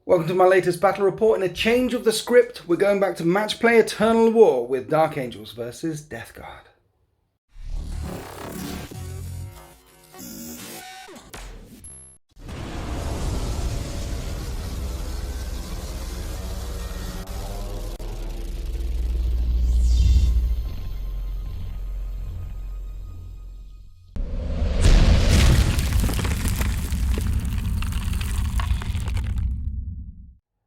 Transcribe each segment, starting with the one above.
Welcome to my latest battle report. In a change of the script, we're going back to match play Eternal War with Dark Angels versus Death Guard.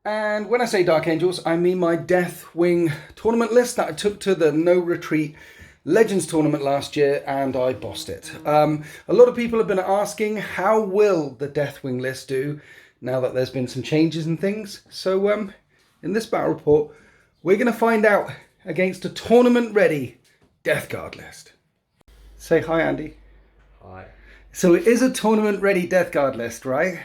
And when I say Dark Angels, I mean my Deathwing tournament list that I took to the No Retreat Legends tournament last year, and I bossed it. A lot of people have been asking, how will the Deathwing list do now that there's been some changes and things? So in this battle report, we're going to find out against a tournament-ready Death Guard list. Say hi, Andy. Hi. So it is a tournament-ready Death Guard list, right?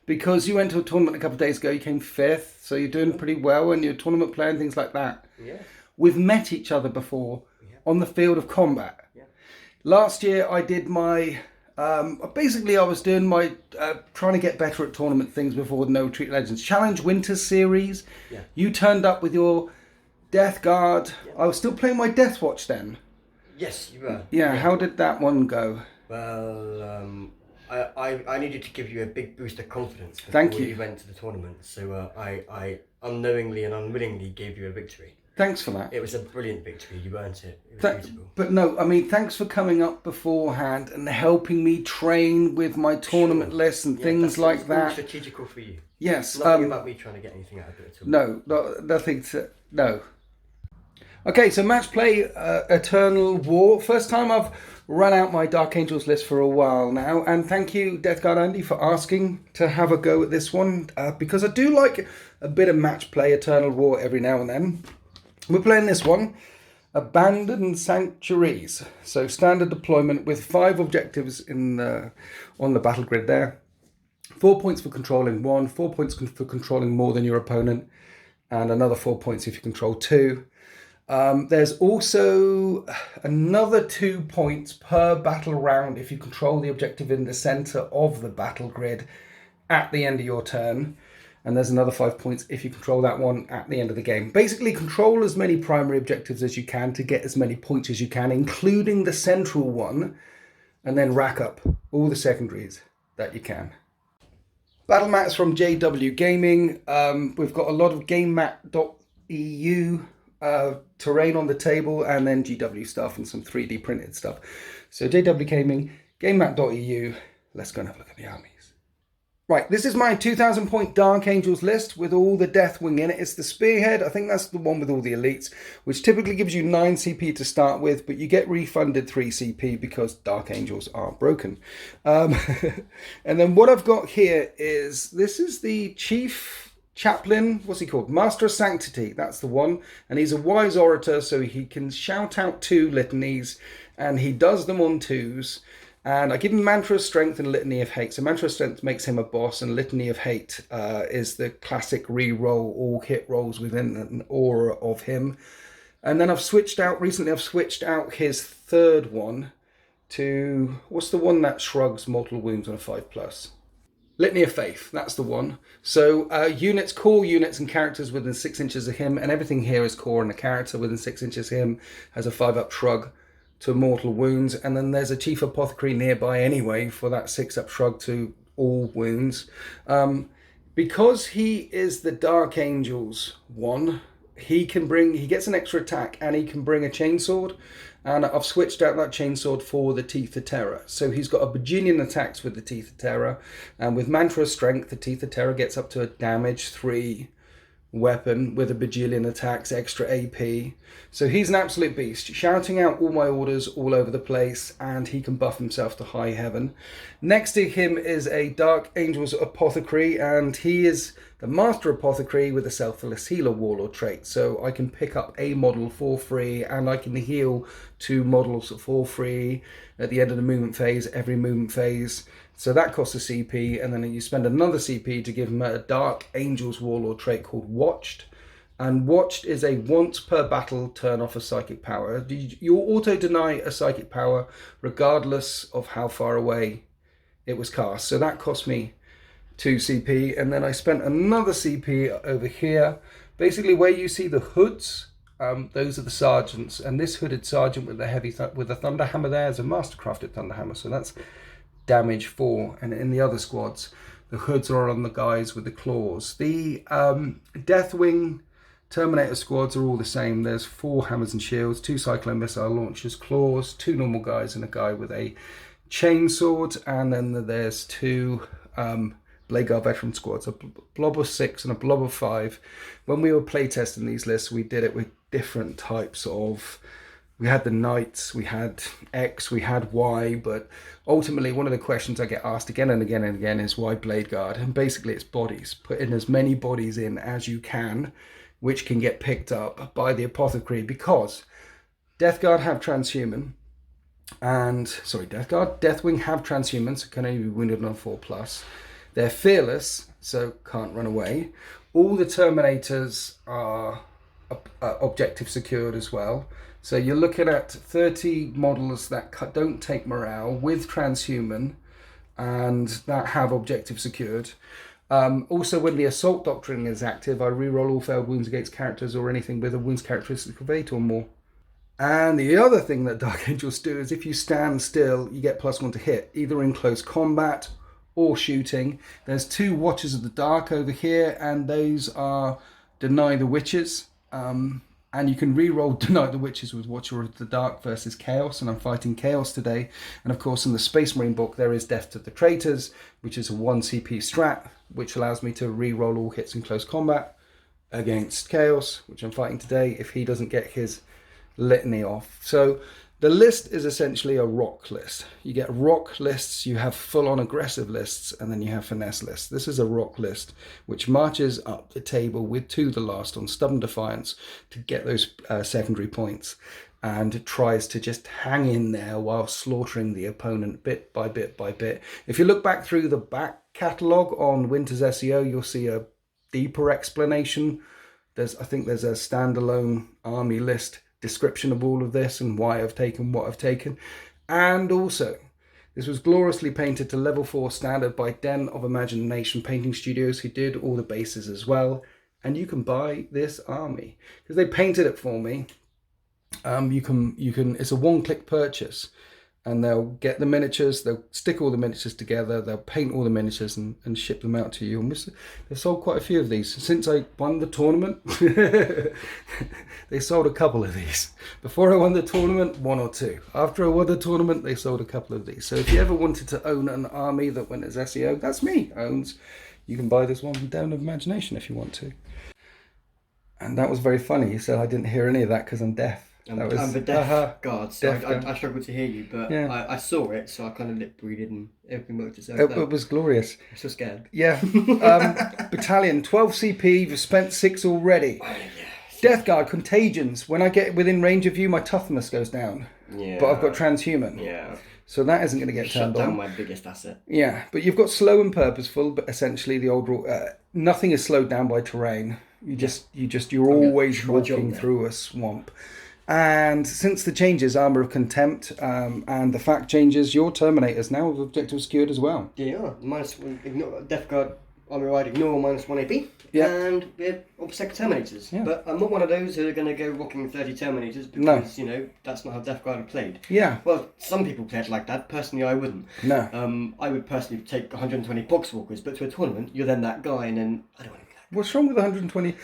Because you went to a tournament a couple of days ago, you came 5th, so you're doing pretty well and you're a tournament player and things like that. Yeah. We've met each other before on the field of combat. Yeah. Last year I did my, basically I was doing my, trying to get better at tournament things before the No Retreat Legends Challenge Winter Series. Yeah. You turned up with your Death Guard. Yeah. I was still playing my Death Watch then. Yes, you were. Yeah, how did that one go? Well, I needed to give you a big boost of confidence before Thank you. you went to the tournament, so I unknowingly and unwillingly gave you a victory. Thanks for that. It was a brilliant victory. You earned it. It was beautiful. But no, I mean, thanks for coming up beforehand and helping me train with my tournament lists and things like all that. strategical for you. Yes. Nothing about me trying to get anything out of it at all. Nothing to... No. Okay, so match play Eternal War. First time I've run out my Dark Angels list for a while now. And thank you, Death Guard Andy, for asking to have a go at this one. Because I do like a bit of match play Eternal War every now and then. We're playing this one, Abandoned Sanctuaries. So standard deployment with 5 objectives on the battle grid there. 4 points for controlling 1, 4 points for controlling more than your opponent, and another 4 points if you control 2. There's also another 2 points per battle round if you control the objective in the center of the battle grid at the end of your turn. And there's another 5 points if you control that one at the end of the game. Basically, control as many primary objectives as you can to get as many points as you can, including the central one, and then rack up all the secondaries that you can. Battle mats from JW Gaming. We've got a lot of GameMat.eu terrain on the table, and then GW stuff and some 3D printed stuff. So JW Gaming, GameMat.eu. Let's go and have a look at the armies. Right, this is my 2,000 point Dark Angels list with all the Deathwing in it. It's the Spearhead. I think that's the one with all the elites, which typically gives you 9 CP to start with, but you get refunded 3 CP because Dark Angels are broken. And then what I've got here is, this is the Chief Chaplain, what's he called? Master of Sanctity, that's the one. And he's a wise orator, so he can shout out 2 litanies, and he does them on 2s. And I give him Mantra of Strength and Litany of Hate. So Mantra of Strength makes him a boss, and Litany of Hate is the classic re-roll, all hit rolls within an aura of him. And then recently I've switched out his 3rd one to, what's the one that shrugs mortal wounds on a 5+? Litany of Faith, that's the one. So units, core units and characters within 6 inches of him, and everything here is core, and a character within 6 inches of him has a 5+ shrug to mortal wounds, and then there's a Chief Apothecary nearby anyway for that 6+ shrug to all wounds. Because he is the Dark Angels one, he gets an extra attack, and he can bring a chainsword, and I've switched out that chainsword for the Teeth of Terror. So he's got a bajillion attacks with the Teeth of Terror, and with Mantra of Strength, the Teeth of Terror gets up to a damage 3 weapon with a bajillion attacks, extra AP. So he's an absolute beast, shouting out all my orders all over the place, and he can buff himself to high heaven. Next to him is a Dark Angels Apothecary, and he is the Master Apothecary with a Selfless Healer Warlord trait. So I can pick up a model for free, and I can heal 2 models for free at the end of the movement phase, every movement phase. So that costs a CP, and then you spend another CP to give him a Dark Angels Warlord trait called Watched. And Watched is a once per battle turn off a psychic power. You auto-deny a psychic power regardless of how far away it was cast. So that cost me 2 CP, and then I spent another CP over here. Basically, where you see the hoods, those are the sergeants, and this hooded sergeant with the with the thunder hammer there is a mastercrafted thunder hammer, so that's damage 4. And in the other squads, the hoods are on the guys with the claws. The Deathwing Terminator squads are all the same. There's 4 hammers and shields, 2 cyclone missile launchers, claws, 2 normal guys, and a guy with a chainsword, and then there's 2 Blade Guard veteran squads, a blob of 6 and a blob of 5. When we were playtesting these lists, we did it with different types of... We had the Knights, we had X, we had Y, but ultimately one of the questions I get asked again and again and again is why Blade Guard? And basically it's bodies. Put in as many bodies in as you can, which can get picked up by the apothecary, because Death Guard have transhuman, and... Sorry, Deathwing have transhumans, so can only be wounded on 4+. They're fearless, so can't run away. All the Terminators are objective secured as well. So you're looking at 30 models that don't take morale with transhuman and that have objective secured. Also, when the Assault Doctrine is active, I reroll all failed wounds against characters or anything with a wounds characteristic of 8 or more. And the other thing that Dark Angels do is if you stand still, you get +1 to hit, either in close combat or shooting. There's 2 Watchers of the Dark over here, and those are Deny the Witches. And you can re-roll Deny the Witches with Watcher of the Dark versus Chaos, and I'm fighting Chaos today. And of course in the Space Marine book there is Death to the Traitors, which is a 1 CP strat, which allows me to re-roll all hits in close combat against Chaos, which I'm fighting today, if he doesn't get his litany off. So the list is essentially a rock list. You get rock lists, you have full-on aggressive lists, and then you have finesse lists. This is a rock list, which marches up the table with To the Last on Stubborn Defiance to get those secondary points, and tries to just hang in there while slaughtering the opponent bit by bit by bit. If you look back through the back catalogue on Winter's SEO, you'll see a deeper explanation. I think there's a standalone army list description of all of this and why I've taken what I've taken. And also, this was gloriously painted to level 4 standard by Den of Imagination Painting Studios, who did all the bases as well. And you can buy this army because they painted it for me. You can. It's a one-click purchase, and they'll get the miniatures. They'll stick all the miniatures together. They'll paint all the miniatures and ship them out to you. And they've sold quite a few of these since I won the tournament. They sold a couple of these. Before I won the tournament, 1 or 2. After I won the tournament, they sold a couple of these. So if you ever wanted to own an army that went as SEO, that's me, owns. You can buy this one from Den of Imagination if you want to. And that was very funny. You said I didn't hear any of that because I'm deaf. I'm the Death Guard, so I struggled to hear you, but yeah. I saw it, so I kind of lip breathed and everything worked itself out. It was glorious. I'm so scared. Yeah. Battalion, 12 CP, you've spent 6 already. Oh, yes. Death Guard, Contagions. When I get within range of you, my toughness goes down. Yeah. But I've got transhuman. Yeah. So that isn't going to get turned on. Shut down my biggest asset. Yeah, but you've got slow and purposeful, but essentially the old rule, nothing is slowed down by terrain. You're always walking through a swamp. And since the changes, Armour of Contempt, and the fact changes, your Terminators now have objective secured as well. Yeah, -1, ignore, Death Guard, Armour Ride, ignore -1 AP, and we're Obsec Terminators. Yeah. But I'm not one of those who are going to go rocking 30 Terminators because, that's not how Death Guard are played. Yeah. Well, some people play it like that. Personally, I wouldn't. No. I would personally take 120 Poxwalkers, but to a tournament, you're then that guy, and then I don't want to. What's wrong with 120?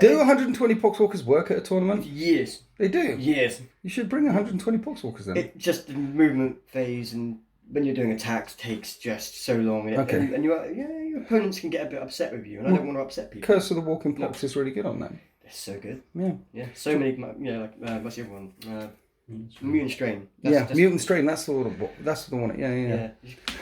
Do 120 Poxwalkers work at a tournament? Yes. They do? Yes. You should bring 120 Poxwalkers then. It just the movement phase, and when you're doing attacks takes just so long. And your opponents can get a bit upset with you, and I don't want to upset people. Curse of the Walking Pox is really good on that. It's so good. Yeah. Yeah. So many, what's the other one? Mutant Strain. Mutant Strain, that's the one. Yeah.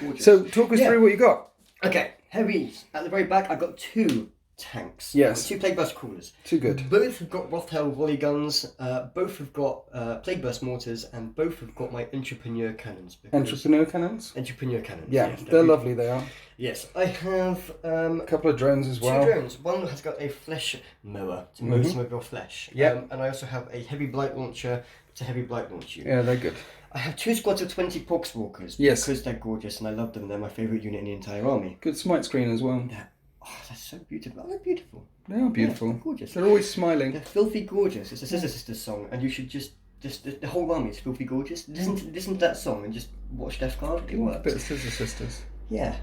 Gorgeous. So talk us through what you got. Okay, heavies. At the very back, I've got 2 tanks. Yes. 2 Plague Burst Crawlers. Too good. Both have got Rothtail volley guns, both have got Plague Burst mortars, and both have got my Entrepreneur cannons. Entrepreneur cannons? Entrepreneur cannons. Yeah, yes, they're lovely, they are. Yes, I have a couple of drones as well. 2 drones. One has got a flesh mower to mow some of your flesh. Yeah. And I also have a heavy blight launcher to heavy blight launch you. Yeah, they're good. I have 2 squads of 20 Poxwalkers. Yes. Because they're gorgeous and I love them. They're my favourite unit in the entire army. Good smite screen as well. Yeah. Oh, they're so beautiful. They're beautiful. They are beautiful. Yeah, they're gorgeous. They're always smiling. They're filthy gorgeous. It's a Sister Sisters song, and you should just the whole army is filthy gorgeous. Listen to that song and just watch Death Guard. It works. A bit of Scissor Sisters. Yeah.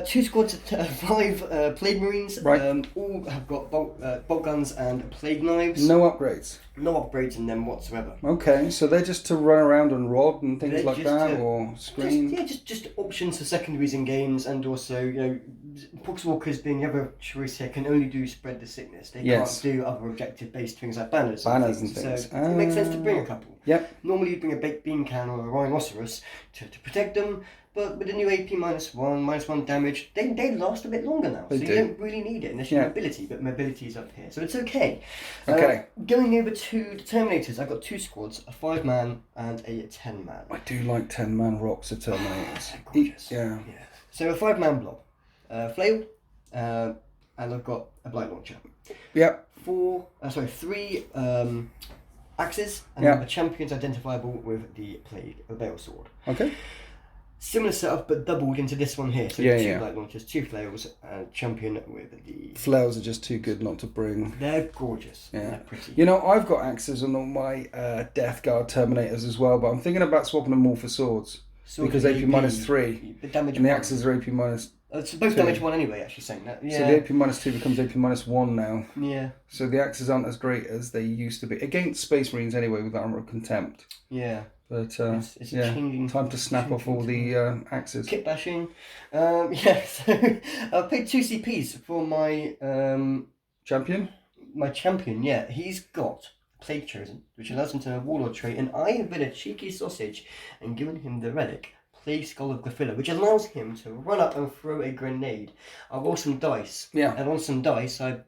2 squads of 5 Plague Marines. Right. All have got bolt guns and plague knives. No upgrades. No upgrades in them whatsoever. Okay, so they're just to run around and rod and things They're like that, or screen. Just options for secondaries in games, and also, you know, Poxwalkers being the other choice here can only do spread the sickness. They can't do other objective-based things like banners. And things. So it makes sense to bring a couple. Yep. Normally you'd bring a baked bean can or a rhinoceros to protect them, but with the new AP -1 damage, they last a bit longer now. You don't really need it unless you have mobility, but mobility is up here, so it's okay. Okay. Going over to the Terminators, I've got 2 squads, a 5-man and a 10-man. I do like 10-man rocks of Terminators. Gorgeous. Yeah. So a 5-man blob, flail, and I've got a blight launcher. Yep. 3 axes, and a champion's identifiable with the Plague Veil Sword. Okay. Similar setup, but doubled into this one here. So 2 light launchers, 2 flails, and champion with the... Flails are just too good not to bring. They're gorgeous. Yeah. They're pretty. You know, I've got axes on all my Death Guard Terminators as well, but I'm thinking about swapping them all for swords. Because AP -3. The damage and the axes are AP -2. It's both damage 1 anyway, actually saying that. Yeah. So the AP -2 becomes AP -1 now. Yeah. So the axes aren't as great as they used to be. Against Space Marines anyway, with Armour of Contempt. Yeah. But it's a changing, time to snap off all the axes. Kit bashing. So I paid 2 CPs for my champion. My champion, yeah, he's got Plague Chosen, which allows him to have Warlord trait, and I have been a cheeky sausage and given him the relic Plague Skull of Glaphylla, which allows him to run up and throw a grenade. I roll some dice, and on some dice, I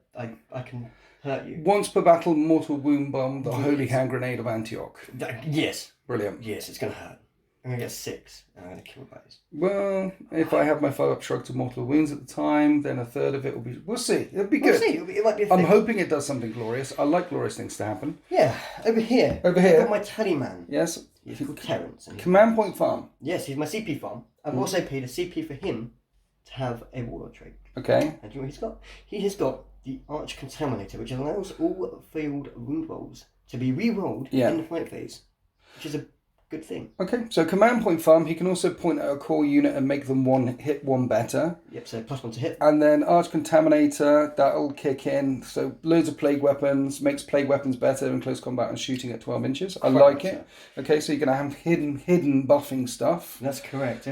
can hurt you. Once per battle, mortal wound bomb, the Holy Hand Grenade of Antioch. Yes. Brilliant. Yes, it's going to hurt. I'm going to get 6, and I'm going to kill those. Well, if I have my 5-up shrug to mortal wounds at the time, then a third of it will be... We'll see. It'll be good. We'll see. It might be a thing. I'm hoping it does something glorious. I like glorious things to happen. Yeah, over here. I've got my Tallyman. Yes. He's called Terrence. Command Point Farm. Yes, he's my CP farm. I've also paid a CP for him to have a Warlord trait. Okay. And do you know what he's got? He has got the Arch Contaminator, which allows all failed wound rolls to be re-rolled in the fight phase, which is a good thing. Okay, so Command Point Farm, he can also point at a core unit and make them hit one better. Yep, so +1 to hit. And then Arch Contaminator, that'll kick in. So loads of plague weapons, makes plague weapons better in close combat and shooting at 12 inches. I like it. Okay, so you're going to have hidden buffing stuff. That's correct.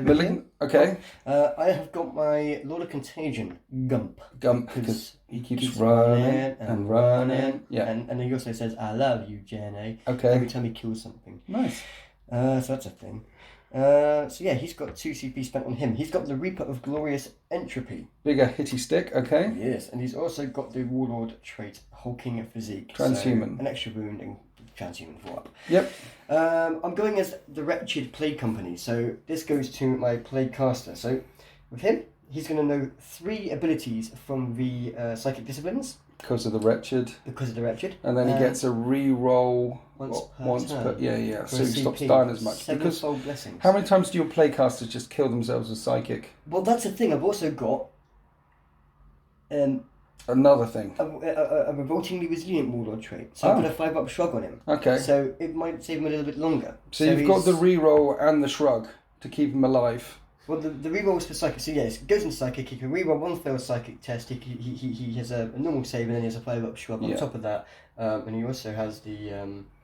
Okay. I have got my Lord of Contagion, Gump. Because he keeps running and running. Yeah. And he also says, I love you, Jenny. Okay. Every time he kills something. Nice. So that's a thing. So yeah, he's got 2 CP spent on him. He's got the Reaper of Glorious Entropy. Bigger hitty stick, okay. Yes, and he's also got the Warlord trait, Hulking Physique. Transhuman. So an extra wound and Transhuman 4-up. Yep. I'm going as the Wretched Plague Company, so this goes to my Plague Caster. So with him, he's going to know 3 abilities from the Psychic Disciplines. Because of the Wretched. And then he gets a re-roll once per turn. Yeah. So he stops dying as much. Because blessings. How many times do your playcasters just kill themselves with Psychic? Well, that's the thing. I've also got another thing. A revoltingly resilient Warlord trait. So I put a 5-up shrug on him. Okay. So it might save him a little bit longer. So you've got the re-roll and the shrug to keep him alive. Well, the re-roll is for Psychic. So yes, it goes into Psychic. He can re-roll 1 failed Psychic test. He has a normal save, and then he has a 5-up shrug on top of that. And he also has the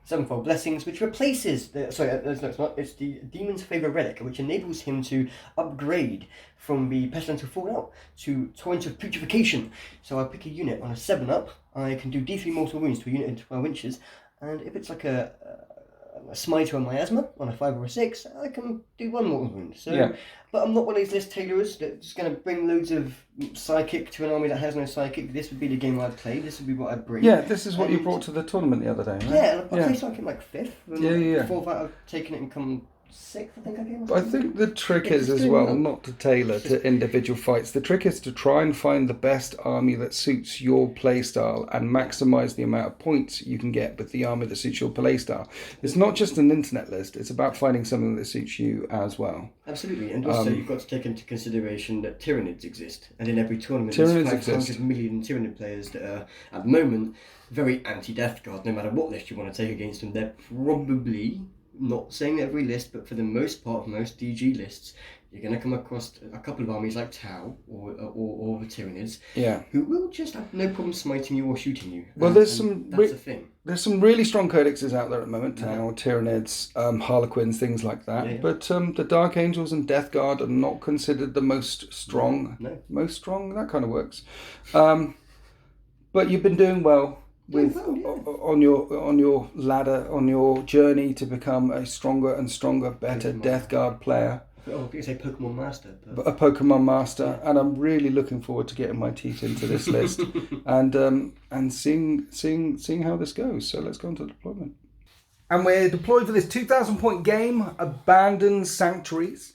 7-fold Blessings, which replaces the... Sorry, no, it's not. It's the Demon's Favour Relic, which enables him to upgrade from the Pestilential Fallout to Torrent of Putrefaction. So I pick a unit on a 7-up. I can do D3 mortal wounds to a unit in 12 inches. And if it's like a smiter on miasma on a 5 or a 6, I can do 1 mortal wound. So, but I'm not one of these list tailorers that's going to bring loads of psychic to an army that has no psychic. This would be the game I'd play. This would be what I'd bring. Yeah, this is what you brought to the tournament the other day, right? Yeah, I play psychic like 5th. And 4th out, I've taken it and come 6th, I think I came. I think the trick is as well not to tailor to individual fights. The trick is to try and find the best army that suits your playstyle and maximise the amount of points you can get with the army that suits your playstyle. It's not just an internet list, it's about finding something that suits you as well. Absolutely, and also you've got to take into consideration that Tyranids exist, and in every tournament there's 500 million Tyranid players that are, at the moment, very anti-Death Guard. No matter what list you want to take against them, they're probably, not saying every list, but for the most part, most DG lists, you're going to come across a couple of armies like Tau or the Tyranids, who will just have no problem smiting you or shooting you. Well, that's a thing. There's some really strong codexes out there at the moment, Tau, Tyranids, Harlequins, things like that. But the Dark Angels and Death Guard are not considered the most strong. No. Most strong, that kind of works. But you've been doing well with on your ladder, on your journey to become a stronger and stronger, better Death Guard player. Oh, you say Pokemon Master. A Pokemon Master, and I'm really looking forward to getting my teeth into this list and seeing how this goes. So let's go on to deployment. And we're deployed for this 2,000 point game, Abandoned Sanctuaries.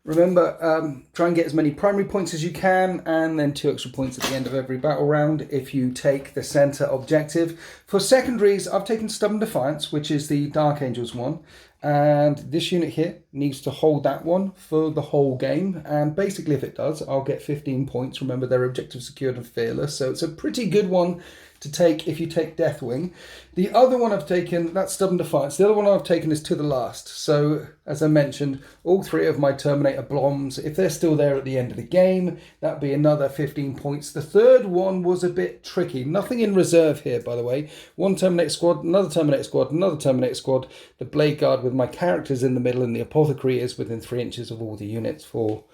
Remember, try and get as many primary points as you can, and then 2 extra points at the end of every battle round if you take the centre objective. For secondaries, I've taken Stubborn Defiance, which is the Dark Angels one, and this unit here needs to hold that one for the whole game, and basically if it does, I'll get 15 points. Remember, they're objective secured and fearless, so it's a pretty good one to take if you take Deathwing. The other one I've taken, that's Stubborn Defiance. The other one I've taken is To the Last. So, as I mentioned, all 3 of my Terminator Bloms, if they're still there at the end of the game, that'd be another 15 points. The third one was a bit tricky. Nothing in reserve here, by the way. 1 Terminator Squad, another Terminator Squad, another Terminator Squad, the Blade Guard with my characters in the middle, and the Apothecary is within 3 inches of all the units for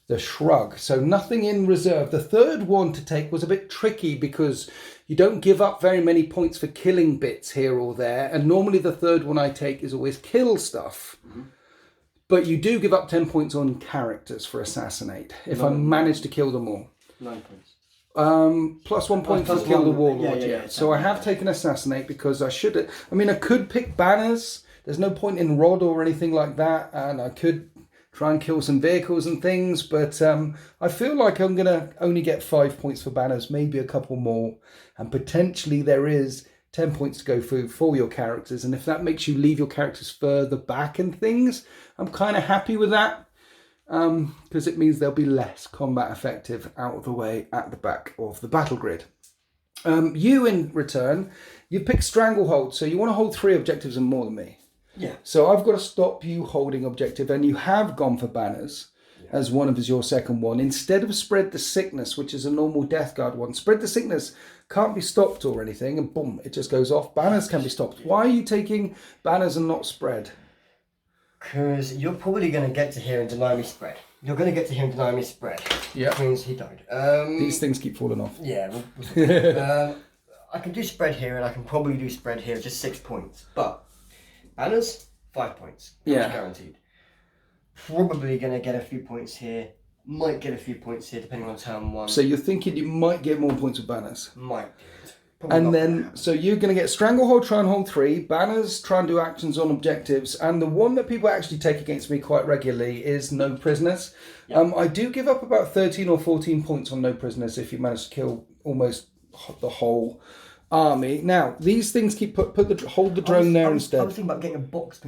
the Shrug. So nothing in reserve. The third one to take was a bit tricky because you don't give up very many points for killing bits here or there, and normally the third one I take is always kill stuff. But you do give up 10 points on characters for Assassinate if I manage to kill them all. 9 points. Plus 1 point to kill the Warlord. So I have taken Assassinate because I should. I mean, I could pick banners. There's no point in Rod or anything like that, and I could try and kill some vehicles and things, but I feel like I'm going to only get 5 points for banners, maybe a couple more, and potentially there is 10 points to go through for your characters, and if that makes you leave your characters further back and things, I'm kind of happy with that, because it means they'll be less combat effective out of the way at the back of the battle grid. You, in return, you pick Stranglehold, so you want to hold 3 objectives and more than me. Yeah. So I've got to stop you holding objective, and you have gone for banners as one of your second one. Instead of Spread the Sickness, which is a normal Death Guard one. Spread the Sickness can't be stopped or anything, and boom, it just goes off. Banners can be stopped. Why are you taking banners and not Spread? Because you're probably going to get to here and deny me Spread. You're going to get to here and deny me Spread. Yeah. Which means he died. These things keep falling off. Yeah. I can do Spread here, and I can probably do Spread here, just 6 points. But banners, 5 points. Guaranteed. Probably going to get a few points here. Might get a few points here, depending on turn 1. So you're thinking you might get more points with banners? Might do it. And then, so you're going to get Stranglehold, try and hold 3, banners, try and do actions on objectives, and the one that people actually take against me quite regularly is No Prisoners. Yep. I do give up about 13 or 14 points on No Prisoners if you manage to kill almost the whole army. Now, these things keep hold the drone there instead. I was thinking about getting a box.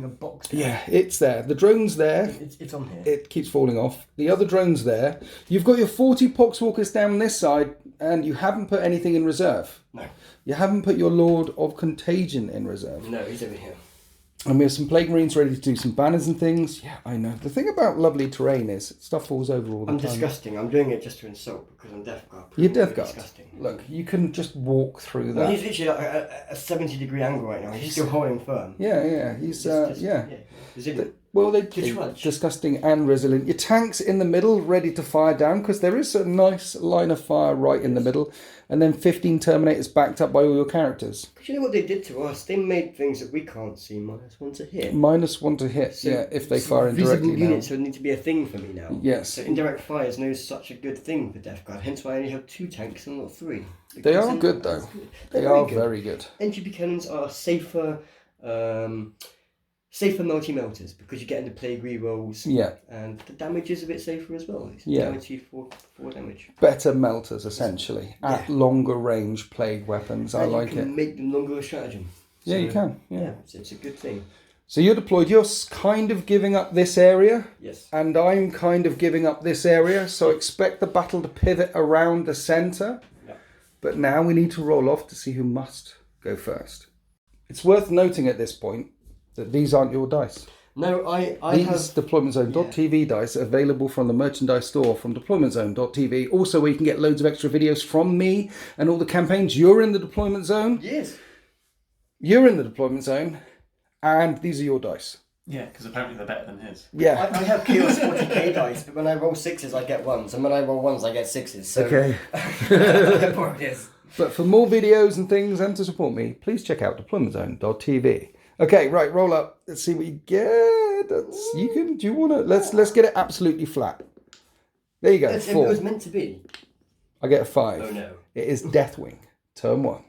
Yeah, it's there. The drone's there. It's on here. It keeps falling off. The other drone's there. You've got your 40 Poxwalkers down this side, and you haven't put anything in reserve. No. You haven't put your Lord of Contagion in reserve. No, he's over here. And we have some Plague Marines ready to do some banners and things. Yeah, I know. The thing about lovely terrain is stuff falls over all the time. I'm disgusting. I'm doing it just to insult because I'm Death Guard. You're Death Guard. Disgusting. Look, you can just walk through that. Well, he's literally at a 70-degree angle right now. He's still holding firm. Yeah. He's Well, they're disgusting and resilient. Your tank's in the middle, ready to fire down, because there is a nice line of fire right in the middle, and then 15 Terminators backed up by all your characters. Because you know what they did to us? They made things that we can't see -1 to hit. -1 to hit, so, yeah, if they fire indirectly visible units would need to be a thing for me now. Yes. So indirect fire is no such a good thing for Death Guard, hence why I only have 2 tanks and not 3. They are good, though. They are very good. Entropy cannons are safer, safer multi-melters because you get into plague rerolls. Yeah. And the damage is a bit safer as well. It's guaranteed 4 damage. Better melters, essentially, at longer range plague weapons. And I like you can it. make them longer a stratagem. Yeah, you can. Yeah. It's a good thing. So you're deployed. You're kind of giving up this area. Yes. And I'm kind of giving up this area. So expect the battle to pivot around the centre. Yeah. But now we need to roll off to see who must go first. It's worth noting at this point that these aren't your dice. No, I These have... deploymentzone.tv dice are available from the merchandise store from deploymentzone.tv. Also, where you can get loads of extra videos from me and all the campaigns. You're in the deployment zone. Yes. You're in the deployment zone. And these are your dice. Yeah, because apparently they're better than his. Yeah. I have Chaos 40k dice, but when I roll 6s, I get 1s. And when I roll 1s, I get 6s. So Okay. But for more videos and things and to support me, please check out deploymentzone.tv. Okay, right, roll up. Let's see what you get. Do you want to? Let's get it absolutely flat. There you go. It 4. was meant to be. I get a 5. Oh no. It is Deathwing, turn 1.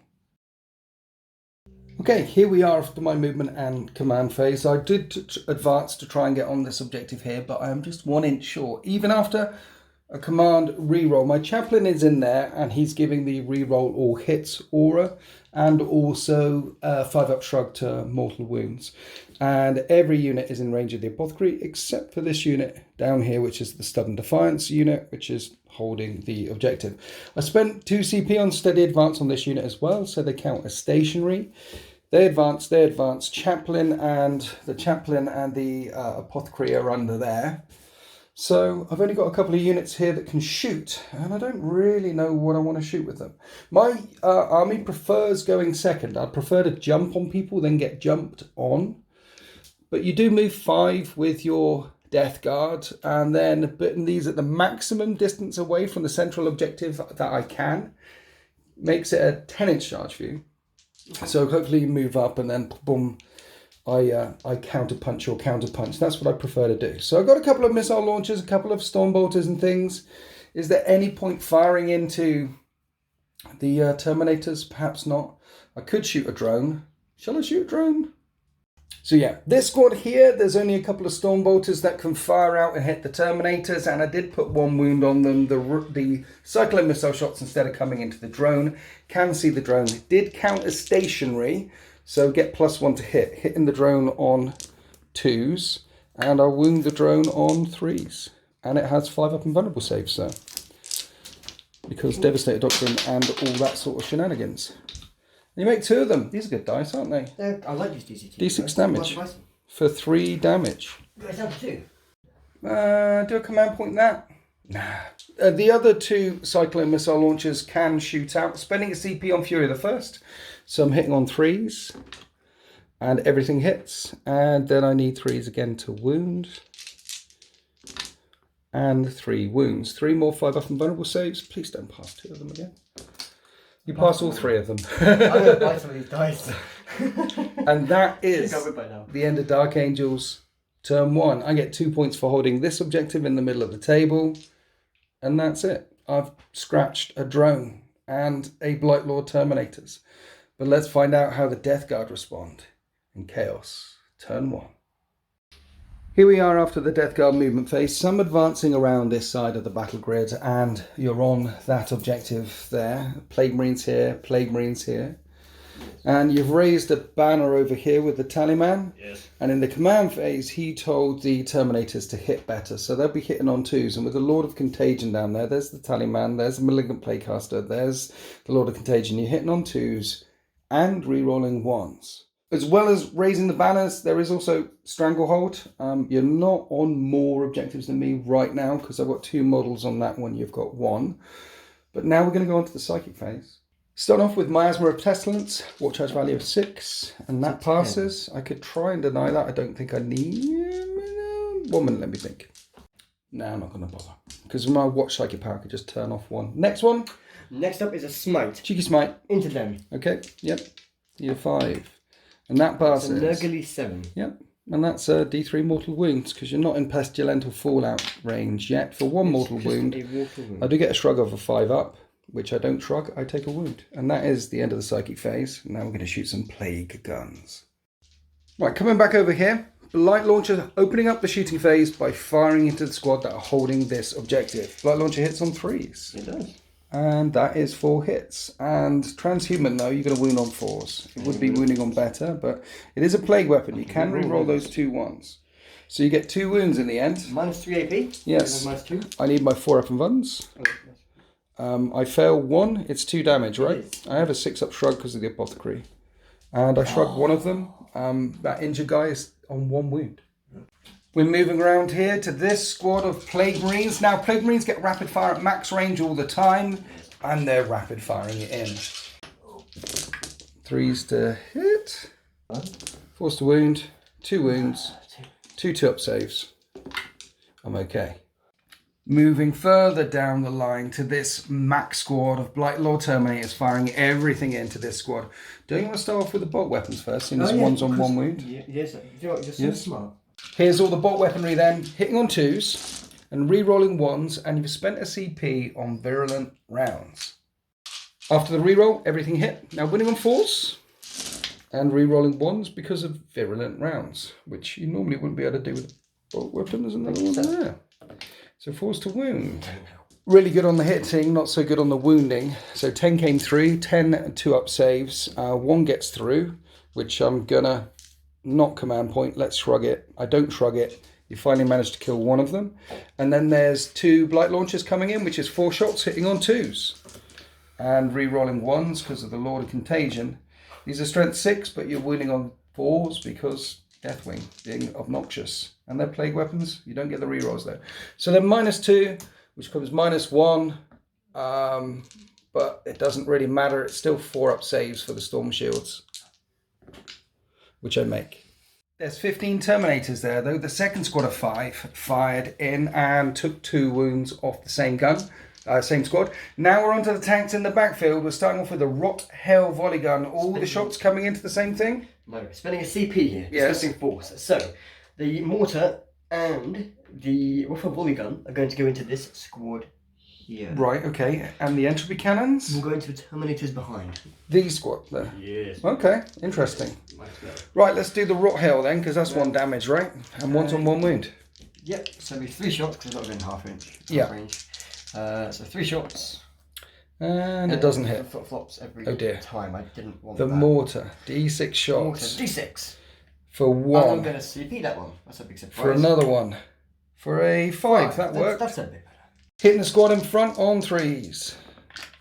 Okay, here we are after my movement and command phase. I did advance to try and get on this objective here, but I am just 1 inch short. Even after a command reroll, my chaplain is in there and he's giving the reroll all hits aura and also 5-up shrug to mortal wounds. And every unit is in range of the apothecary except for this unit down here, which is the stubborn defiance unit, which is holding the objective. I spent 2 CP on steady advance on this unit as well, so they count as stationary. They advance, chaplain and the apothecary are under there. So I've only got a couple of units here that can shoot, and I don't really know what I want to shoot with them. My army prefers going second. I'd prefer to jump on people than get jumped on. But you do move 5 with your Death Guard, and then putting these at the maximum distance away from the central objective that I can makes it a 10-inch charge view. So hopefully you move up and then boom, I counterpunch or counterpunch. That's what I prefer to do. So I've got a couple of missile launchers, a couple of storm bolters and things. Is there any point firing into the Terminators? Perhaps not. I could shoot a drone. Shall I shoot a drone? So yeah, this squad here, there's only a couple of storm bolters that can fire out and hit the Terminators, and I did put 1 wound on them. The cyclone missile shots, instead of coming into the drone, can see the drone. It did count as stationary, so get +1 to hit. Hitting the drone on 2s, and I'll wound the drone on 3s. And it has 5-up invulnerable saves, so because Devastator Doctrine and all that sort of shenanigans. You make 2 of them. These are good dice, aren't they? I like these DC2. D6 damage for 3 damage. Do I have 2? Do a command point that? Nah. The other 2 cyclone missile launchers can shoot out, spending a CP on Fury the First. So I'm hitting on 3s, and everything hits. And then I need 3s again to wound. And 3 wounds. 3 more 5-up invulnerable saves. Please don't pass 2 of them again. You pass all 3 of them. I'm going to buy some of these dice. And that is the end of Dark Angels turn 1. I get 2 points for holding this objective in the middle of the table. And that's it. I've scratched a drone and a Blight Lord Terminators. But let's find out how the Death Guard respond in Chaos turn 1. Here we are after the Death Guard movement phase, some advancing around this side of the battle grid, and you're on that objective there. Plague Marines here. And you've raised a banner over here with the Tallyman. Yes. And in the command phase, he told the Terminators to hit better, so they'll be hitting on 2s. And with the Lord of Contagion down there's the Tallyman, there's the Malignant Plaguecaster, there's the Lord of Contagion. You're hitting on 2s and re-rolling 1s. As well as raising the banners, there is also Stranglehold. You're not on more objectives than me right now because I've got 2 models on that one. You've got 1. But now we're going to go on to the Psychic phase. Start off with Miasma of Pestilence, war charge value of 6, and that passes. I could try and deny that. I don't think I need... 1 minute, let me think. No, I'm not going to bother. Because my Watch Psychic power could just turn off 1. Next one. Next up is a Smite. Cheeky Smite. Into them. Okay, yep. You're 5. And that passes. It's a Nurgly 7. Yep. And that's D3 mortal wounds because you're not in pestilential fallout range yet. For 1 mortal wound, I do get a shrug of a 5-up, which I don't shrug, I take a wound. And that is the end of the Psychic phase. Now we're going to shoot some plague guns. Right, coming back over here. Light launcher opening up the shooting phase by firing into the squad that are holding this objective. Light launcher hits on 3s. It does. And that is 4 hits. And transhuman, though, you're going to wound on 4s. It would be wounding on better, but it is a plague weapon. You can re-roll those 2 1s. So you get 2 wounds in the end. -3 AP. Yes. -2. I need my 4 up and ones. I fail 1. It's 2 damage, right? I have a 6 up shrug because of the apothecary. And I shrug one of them. That injured guy is on 1 wound. We're moving around here to this squad of Plague Marines. Now, Plague Marines get rapid fire at max range all the time, and they're rapid firing it in. 3s to hit, 4s to wound, 2 wounds, 2 2-up saves. I'm okay. Moving further down the line to this max squad of Blight Lord Terminators firing everything into this squad. Don't you want to start off with the bolt weapons first, seeing as one's on 1 wound? Yes, you're so smart. Here's all the bolt weaponry then, hitting on 2s and re-rolling 1s, and you've spent a CP on virulent rounds. After the re-roll, everything hit. Now winning on 4s and re-rolling 1s because of virulent rounds, which you normally wouldn't be able to do with a bolt weapon. There's another one there. So 4s to wound. Really good on the hitting, not so good on the wounding. So 10 came through, 10 2-up saves, 1 gets through, which I'm gonna not command point. Let's shrug it. I don't shrug it. You finally managed to kill 1 of them. And then there's 2 blight launchers coming in, which is 4 shots hitting on 2s. And re-rolling 1s because of the Lord of Contagion. These are strength 6, but you're wounding on 4s because Deathwing being obnoxious. And they're plague weapons. You don't get the re-rolls though. So then -2, which becomes -1. But it doesn't really matter. It's still 4-up saves for the Storm Shields, which I make. There's 15 Terminators there, though. The second squad of 5 fired in and took 2 wounds off the same gun, same squad. Now we're onto the tanks in the backfield. We're starting off with the Rot Hell Volley Gun. All the shots coming into the same thing? No, spending a CP here. Yes. Discussing force. So, the mortar and the Rifle Volley Gun are going to go into this squad here. Right, okay. And the entropy cannons? We'll go into the Terminators behind. These squad there? Yes. Okay, interesting. Right, let's do the Rot Hell then, because that's 1 damage, right? And 1's on 1 wound. Yep, so it'll be 3 shots because I've got to go in half range. So 3 shots. And it doesn't hit. Flops every time. I didn't want the that. mortar, D6 shots. Mortar, D6. For 1. And I'm going to CP that one. That's a big surprise. For another one. For a 5, that worked. That's a bit better. Hitting the squad in front on 3s.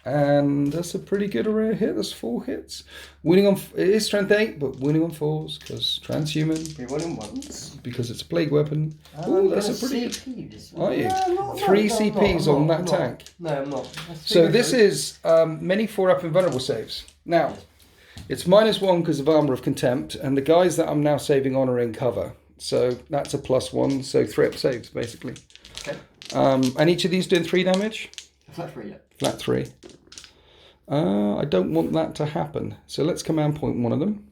And that's a pretty good array of hit. That's 4 hits. Winning on, it is strength 8, but winning on 4s because transhuman. We're winning once. Because it's a plague weapon. Oh, that's a pretty CP this Are you? No, 3 no, CPs no, on no, that no. tank. No, I'm not. So this is many 4-up invulnerable saves. Now, it's -1 because of Armour of Contempt, and the guys that I'm now saving on are in cover. So that's a +1, so 3-up saves basically. Okay. And each of these doing 3 damage? Flat 3, yeah. Flat 3. I don't want that to happen. So let's command point 1 of them.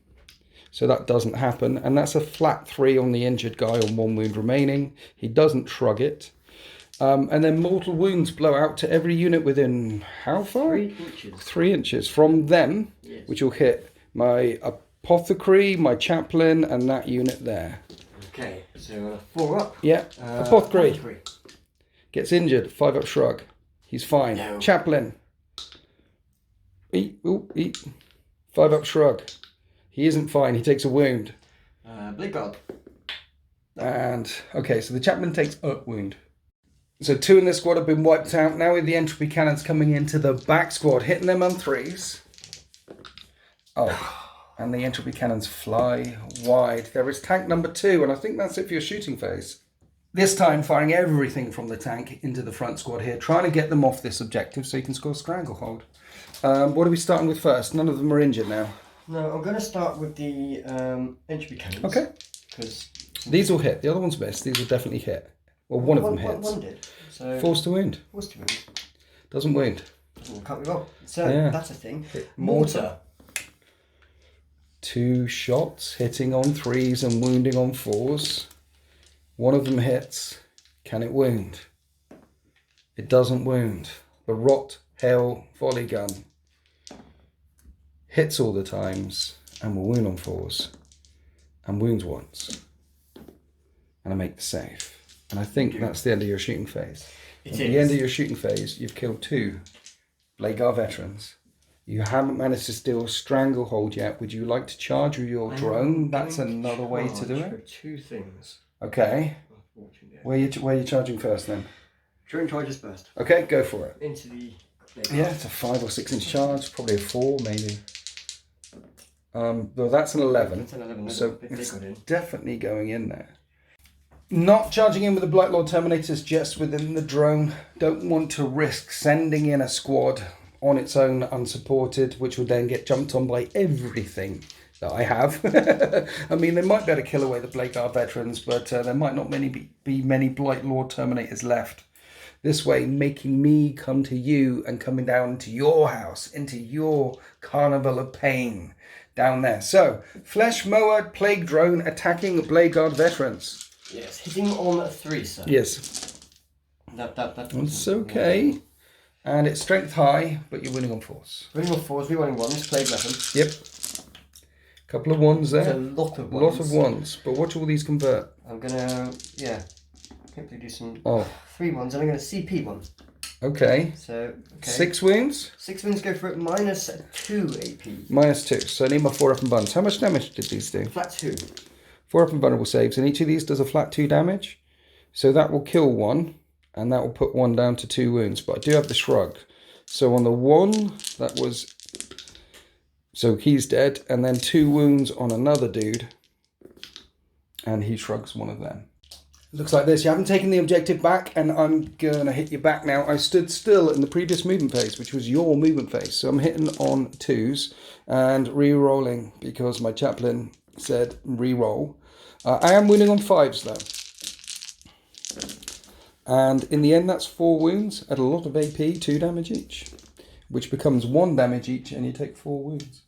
So that doesn't happen. And that's a flat 3 on the injured guy on 1 wound remaining. He doesn't shrug it. And then mortal wounds blow out to every unit within how far? 3 inches. 3 inches from them, Yes. which will hit my apothecary, my chaplain, and that unit there. Okay, so 4 up. Yeah, apothecary gets injured, 5-up shrug. He's fine. No. Chaplain. Eat. 5-up shrug. He isn't fine. He takes a wound. Blade guard. And okay, so the chaplain takes a wound. So 2 in this squad have been wiped out. Now with the entropy cannons coming into the back squad, hitting them on 3s. Oh, and the entropy cannons fly wide. There is tank number 2, and I think that's it for your shooting phase. This time firing everything from the tank into the front squad here, trying to get them off this objective so you can score Stranglehold. What are we starting with first? None of them are injured now. No, I'm going to start with the entropy cannons. Okay. Because these will hit. The other ones missed. These will definitely hit. Well, one of them hits. One did. So Forced to wound. Forced to wound. Doesn't wound. Can't be wrong. So Yeah. that's a thing. Mortar. 2 shots hitting on 3s and wounding on 4s. One of them hits. Can it wound? It doesn't wound. The Rot Hell Volley Gun hits all the times and will wound on 4s and wounds once. and I make the save. And I think that's the end of your shooting phase. At the end of your shooting phase, you've killed 2 Bladeguard veterans. You haven't managed to steal Stranglehold yet. Would you like to charge with your drone? That's another way to do it. 2 things. Okay. Where you charging first then? Drone charges first. Okay, go for it. Into the... Yeah, it's a 5 or 6 inch charge, probably a 4 maybe. Well, that's an 11. That's an 11. So it's definitely going in there. Not charging in with the Blight Lord Terminators just within the drone. Don't want to risk sending in a squad on its own unsupported, which would then get jumped on by everything that I have. I mean, they might be able to kill away the Bladeguard veterans, but there might not be many Blight Lord Terminators left. This way, making me come to you and coming down into your house, into your carnival of pain down there. So, Flesh Mower Plague Drone attacking Bladeguard veterans. Yes, hitting on 3, sir. Yes. That's okay. And it's strength high, but you're winning on force. Winning on 4s, rerolling 1s, plague weapon. Yep. Couple of 1s there. It's a lot of 1s. Lot of 1s. But watch all these convert. I'm gonna, hopefully do some 3 1s, and I'm gonna CP 1. Okay. So, 6 wounds? 6 wounds go for it, minus 2 AP. Minus 2. So I need my 4 up and buns. How much damage did these do? Flat 2. 4 up and vulnerable saves, and each of these does a flat 2 damage. So that will kill 1, and that will put 1 down to 2 wounds. But I do have the shrug. So on the 1, that was... So he's dead, and then 2 wounds on another dude. And he shrugs 1 of them. Looks like this. You haven't taken the objective back, and I'm going to hit you back now. I stood still in the previous movement phase, which was your movement phase. So I'm hitting on 2s and re-rolling because my chaplain said re-roll. I am winning on 5s though. And in the end, that's 4 wounds at a lot of AP, 2 damage each, which becomes 1 damage each, and you take 4 wounds.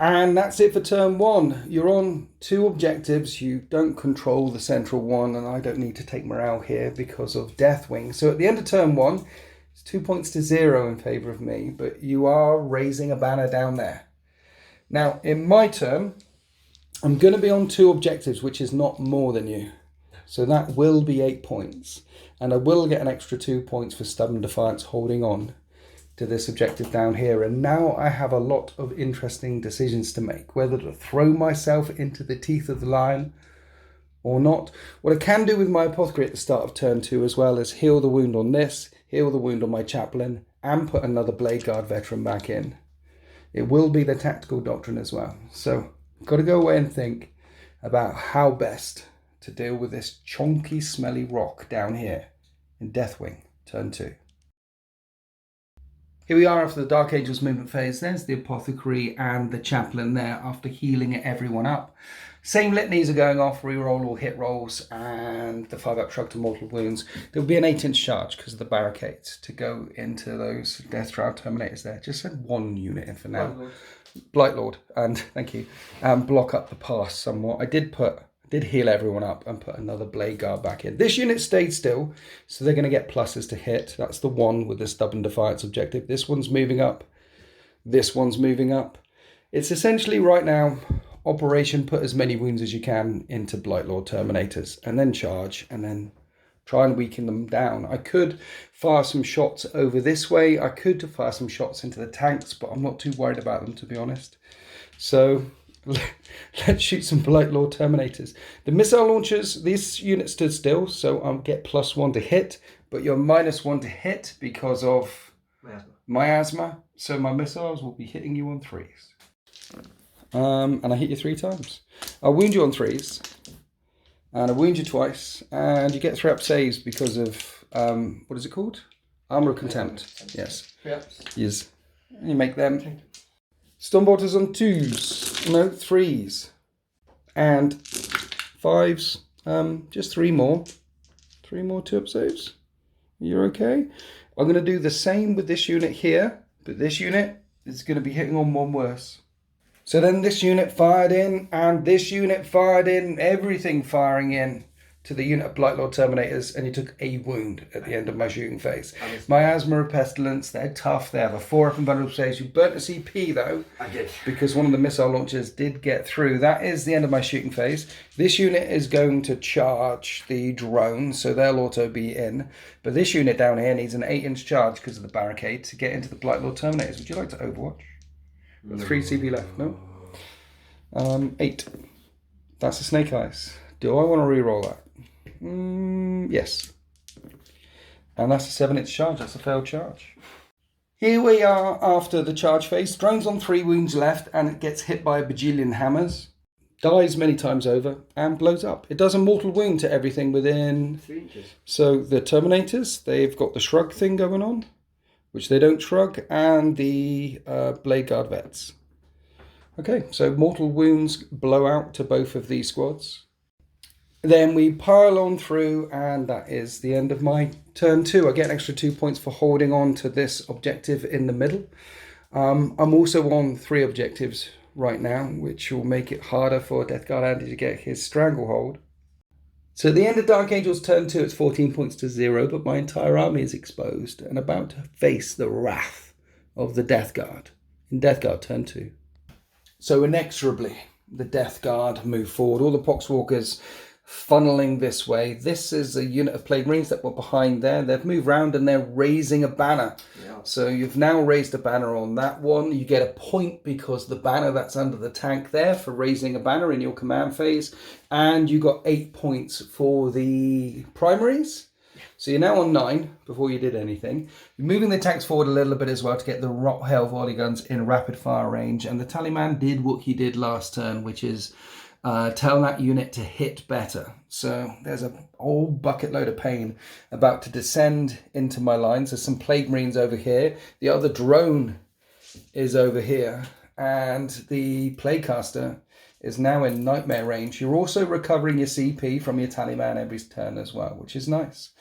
And that's it for turn 1. You're on 2 objectives. You don't control the central one, and I don't need to take morale here because of Deathwing. So at the end of turn 1, it's 2 points to 0 in favour of me, but you are raising a banner down there. Now, in my turn, I'm going to be on 2 objectives, which is not more than you. So that will be 8 points. And I will get an extra 2 points for Stubborn Defiance holding on to this objective down here. And now I have a lot of interesting decisions to make, whether to throw myself into the teeth of the lion or not. What I can do with my apothecary at the start of turn 2 as well is heal the wound on this, heal the wound on my chaplain, and put another Bladeguard veteran back in. It will be the tactical doctrine as well. So I've got to go away and think about how best to deal with this chonky, smelly rock down here in Deathwing, turn 2. Here we are after the Dark Angels movement phase. There's the apothecary and the chaplain there after healing everyone up. Same litanies are going off, reroll or hit rolls, and the 5-up shrug to mortal wounds. There'll be an 8-inch charge because of the barricades to go into those Death Shroud Terminators there. Just send 1 unit in for now. Blight Lord, and thank you. Block up the pass somewhat. I did heal everyone up and put another Bladeguard back in. This unit stayed still, so they're going to get pluses to hit. That's the one with the Stubborn Defiance objective. This one's moving up. This one's moving up. It's essentially right now, operation put as many wounds as you can into Blight Lord Terminators, and then charge, and then try and weaken them down. I could fire some shots over this way. I could fire some shots into the tanks, but I'm not too worried about them, to be honest. So let's shoot some Blight Lord Terminators. The missile launchers, this unit stood still, so I'll get +1 to hit, but you're -1 to hit because of miasma. So my missiles will be hitting you on 3s. And I hit you 3 times. I'll wound you on 3s, and I wound you twice, and you get 3-up saves because of, what is it called? Armour of Contempt. Yes. Yes. You make them. Stormbolters on 2s, no, 3s, and 5s, just 3 more. 3 more 2-up saves. You're okay? I'm going to do the same with this unit here, but this unit is going to be hitting on 1 worse. So then this unit fired in, and this unit fired in, everything firing in. to the unit of Blight Lord Terminators, and you took a wound at the end of my shooting phase. Miasma of Pestilence, they're tough. They have a 4 up and vulnerable stage. You burnt a CP though. I did. Because one of the missile launchers did get through. That is the end of my shooting phase. This unit is going to charge the drone, so they'll auto be in. But this unit down here needs an 8-inch charge because of the barricade to get into the Blight Lord Terminators. Would you like to Overwatch? Got 3 CP left. No? 8. That's a Snake Eyes. Do I want to re-roll that? Yes. And that's a 7-inch charge. That's a failed charge. Here we are after the charge phase. Drone's on 3 wounds left and it gets hit by a bajillion hammers. Dies many times over and blows up. It does a mortal wound to everything within 3 inches. So the Terminators, they've got the shrug thing going on, which they don't shrug, and the Blade Guard Vets. Okay, so mortal wounds blow out to both of these squads. Then we pile on through, and that is the end of my turn 2. I get an extra 2 points for holding on to this objective in the middle. I'm also on 3 objectives right now, which will make it harder for Death Guard Andy to get his stranglehold. So at the end of Dark Angel's turn 2, it's 14 points to 0, but my entire army is exposed and about to face the wrath of the Death Guard in Death Guard turn 2. So inexorably, the Death Guard move forward. All the Poxwalkers funneling this way. This is a unit of Plague Marines that were behind there. They've moved round and they're raising a banner. Yeah. So you've now raised a banner on that one. You get a point because the banner that's under the tank there for raising a banner in your command phase. And you got 8 points for the primaries. So you're now on 9 before you did anything. You're moving the tanks forward a little bit as well to get the Rot Hell volley guns in rapid fire range. And the Tallyman did what he did last turn, which is tell that unit to hit better. So there's a whole bucket load of pain about to descend into my lines. There's some Plague Marines over here. The other drone is over here. And the Plaguecaster is now in nightmare range. You're also recovering your CP from your Tallyman every turn as well, which is nice.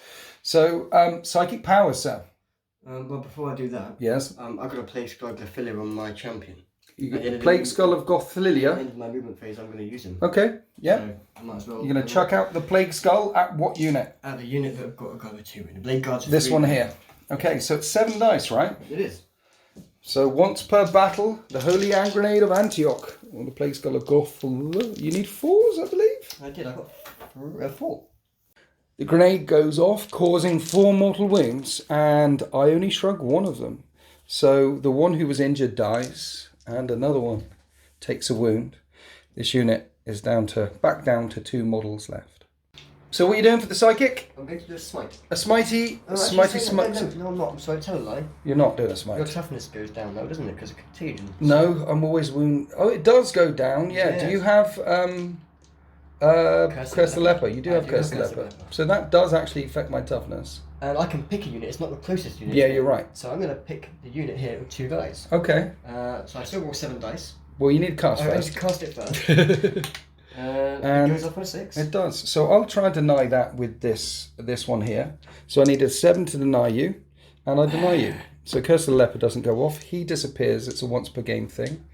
So, psychic powers, sir. Well, before I do that, yes, I've got a Plague Skull Gothilia on my champion. You got the Plague Skull of Gothlilia. At the end of my movement phase, I'm going to use him. Okay, yeah. So I might as well. You're going to chuck out the Plague Skull at what unit? At the unit that I've got a go with 2 in. The Blade Guards. This one here. Okay, so it's 7 dice, right? It is. So once per battle, the Holy Hand Grenade of Antioch, or the Plague Skull of Gothlilia. You need 4s, I believe. I did. I got 4. The grenade goes off, causing 4 mortal wounds, and I only shrug 1 of them. So the one who was injured dies. And another one takes a wound. This unit is back down to 2 models left. So what are you doing for the psychic? I'm going to do a smite. A smitey, smite. No, I'm not. I'm sorry, tell a lie. You're not doing a smite. Your toughness goes down though, doesn't it? Because of contagion. No, I'm always wound. Oh, it does go down. Yeah. Yes. Do you have Curse the Leper? You do have Curse the Leper. So that does actually affect my toughness. And I can pick a unit. It's not the closest unit. Yeah, you're right. So I'm going to pick the unit here with 2 dice. Okay. So I still roll 7 dice. Well, you need to cast I first. need to cast it first. And it goes up on a 6. It does. So I'll try and deny that with this one here. So I need a 7 to deny you, and I deny you. So Curse of the Leper doesn't go off. He disappears. It's a once per game thing.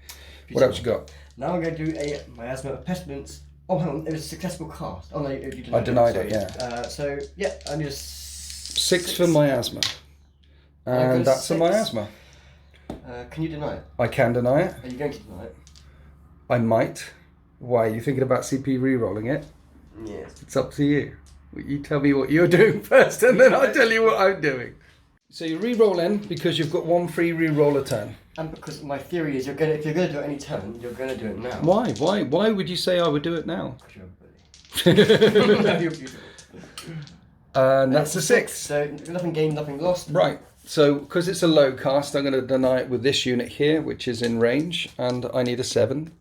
What else you got? Now I'm going to do a Miasma of Pestilence. Oh, hang on. It was a successful cast. Oh, no, you denied it. I denied it, yeah. So, yeah, I need a 6 for miasma. And that's 6. A miasma. Can you deny it? I can deny it. Are you going to deny it? I might. Why? Are you thinking about CP re-rolling it? Yes. It's up to you. You tell me what you're doing first and then I'll tell you what I'm doing. So you re-roll in because you've got 1 free re-roll a turn. And because my theory is if you're going to do it any turn, you're going to do it now. Why? Why would you say I would do it now? Because you're a bully. No, you're beautiful. And that's a 6. So nothing gained, nothing lost. Right. So because it's a low cast, I'm going to deny it with this unit here, which is in range, and I need a 7.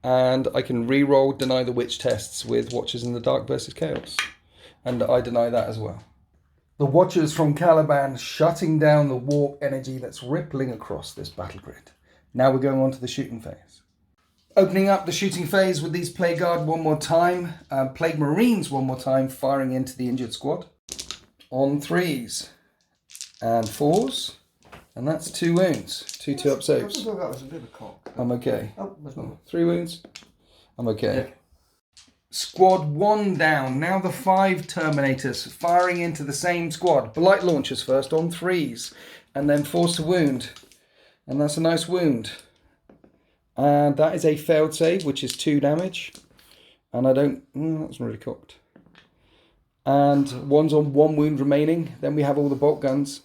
And I can re-roll deny the witch tests with Watchers in the Dark versus Chaos. And I deny that as well. The Watchers from Caliban shutting down the warp energy that's rippling across this battle grid. Now we're going on to the shooting phase. Opening up the shooting phase with these Plague Guard one more time. Plague Marines one more time, firing into the injured squad. On 3s and 4s. And that's 2 wounds. 2 up saves. That was a bit of a cock. I'm okay. Oh, that's not. 3 wounds. I'm okay. Yeah. Squad 1 down. Now the 5 Terminators firing into the same squad. Blight launchers first on 3s. And then force to wound. And that's a nice wound. And that is a failed save, which is 2 damage. And I don't... that's really cocked. And one's on 1 wound remaining. Then we have all the bolt guns.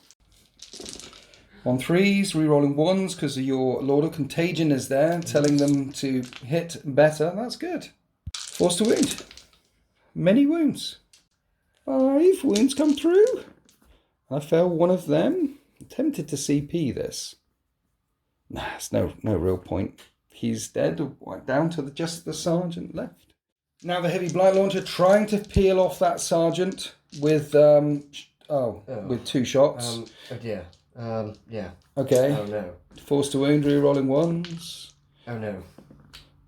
On 3s, rerolling 1s because your Lord of Contagion is there, telling them to hit better. That's good. Force to wound. Many wounds. 5 wounds come through. I fail one of them. I'm tempted to CP this. Nah, there's no real point. He's dead. Down to just the sergeant left. Now the heavy blight launcher trying to peel off that sergeant with with 2 shots. Oh dear. Yeah. Okay. Oh no. Force to wound, re-rolling 1s. Oh no.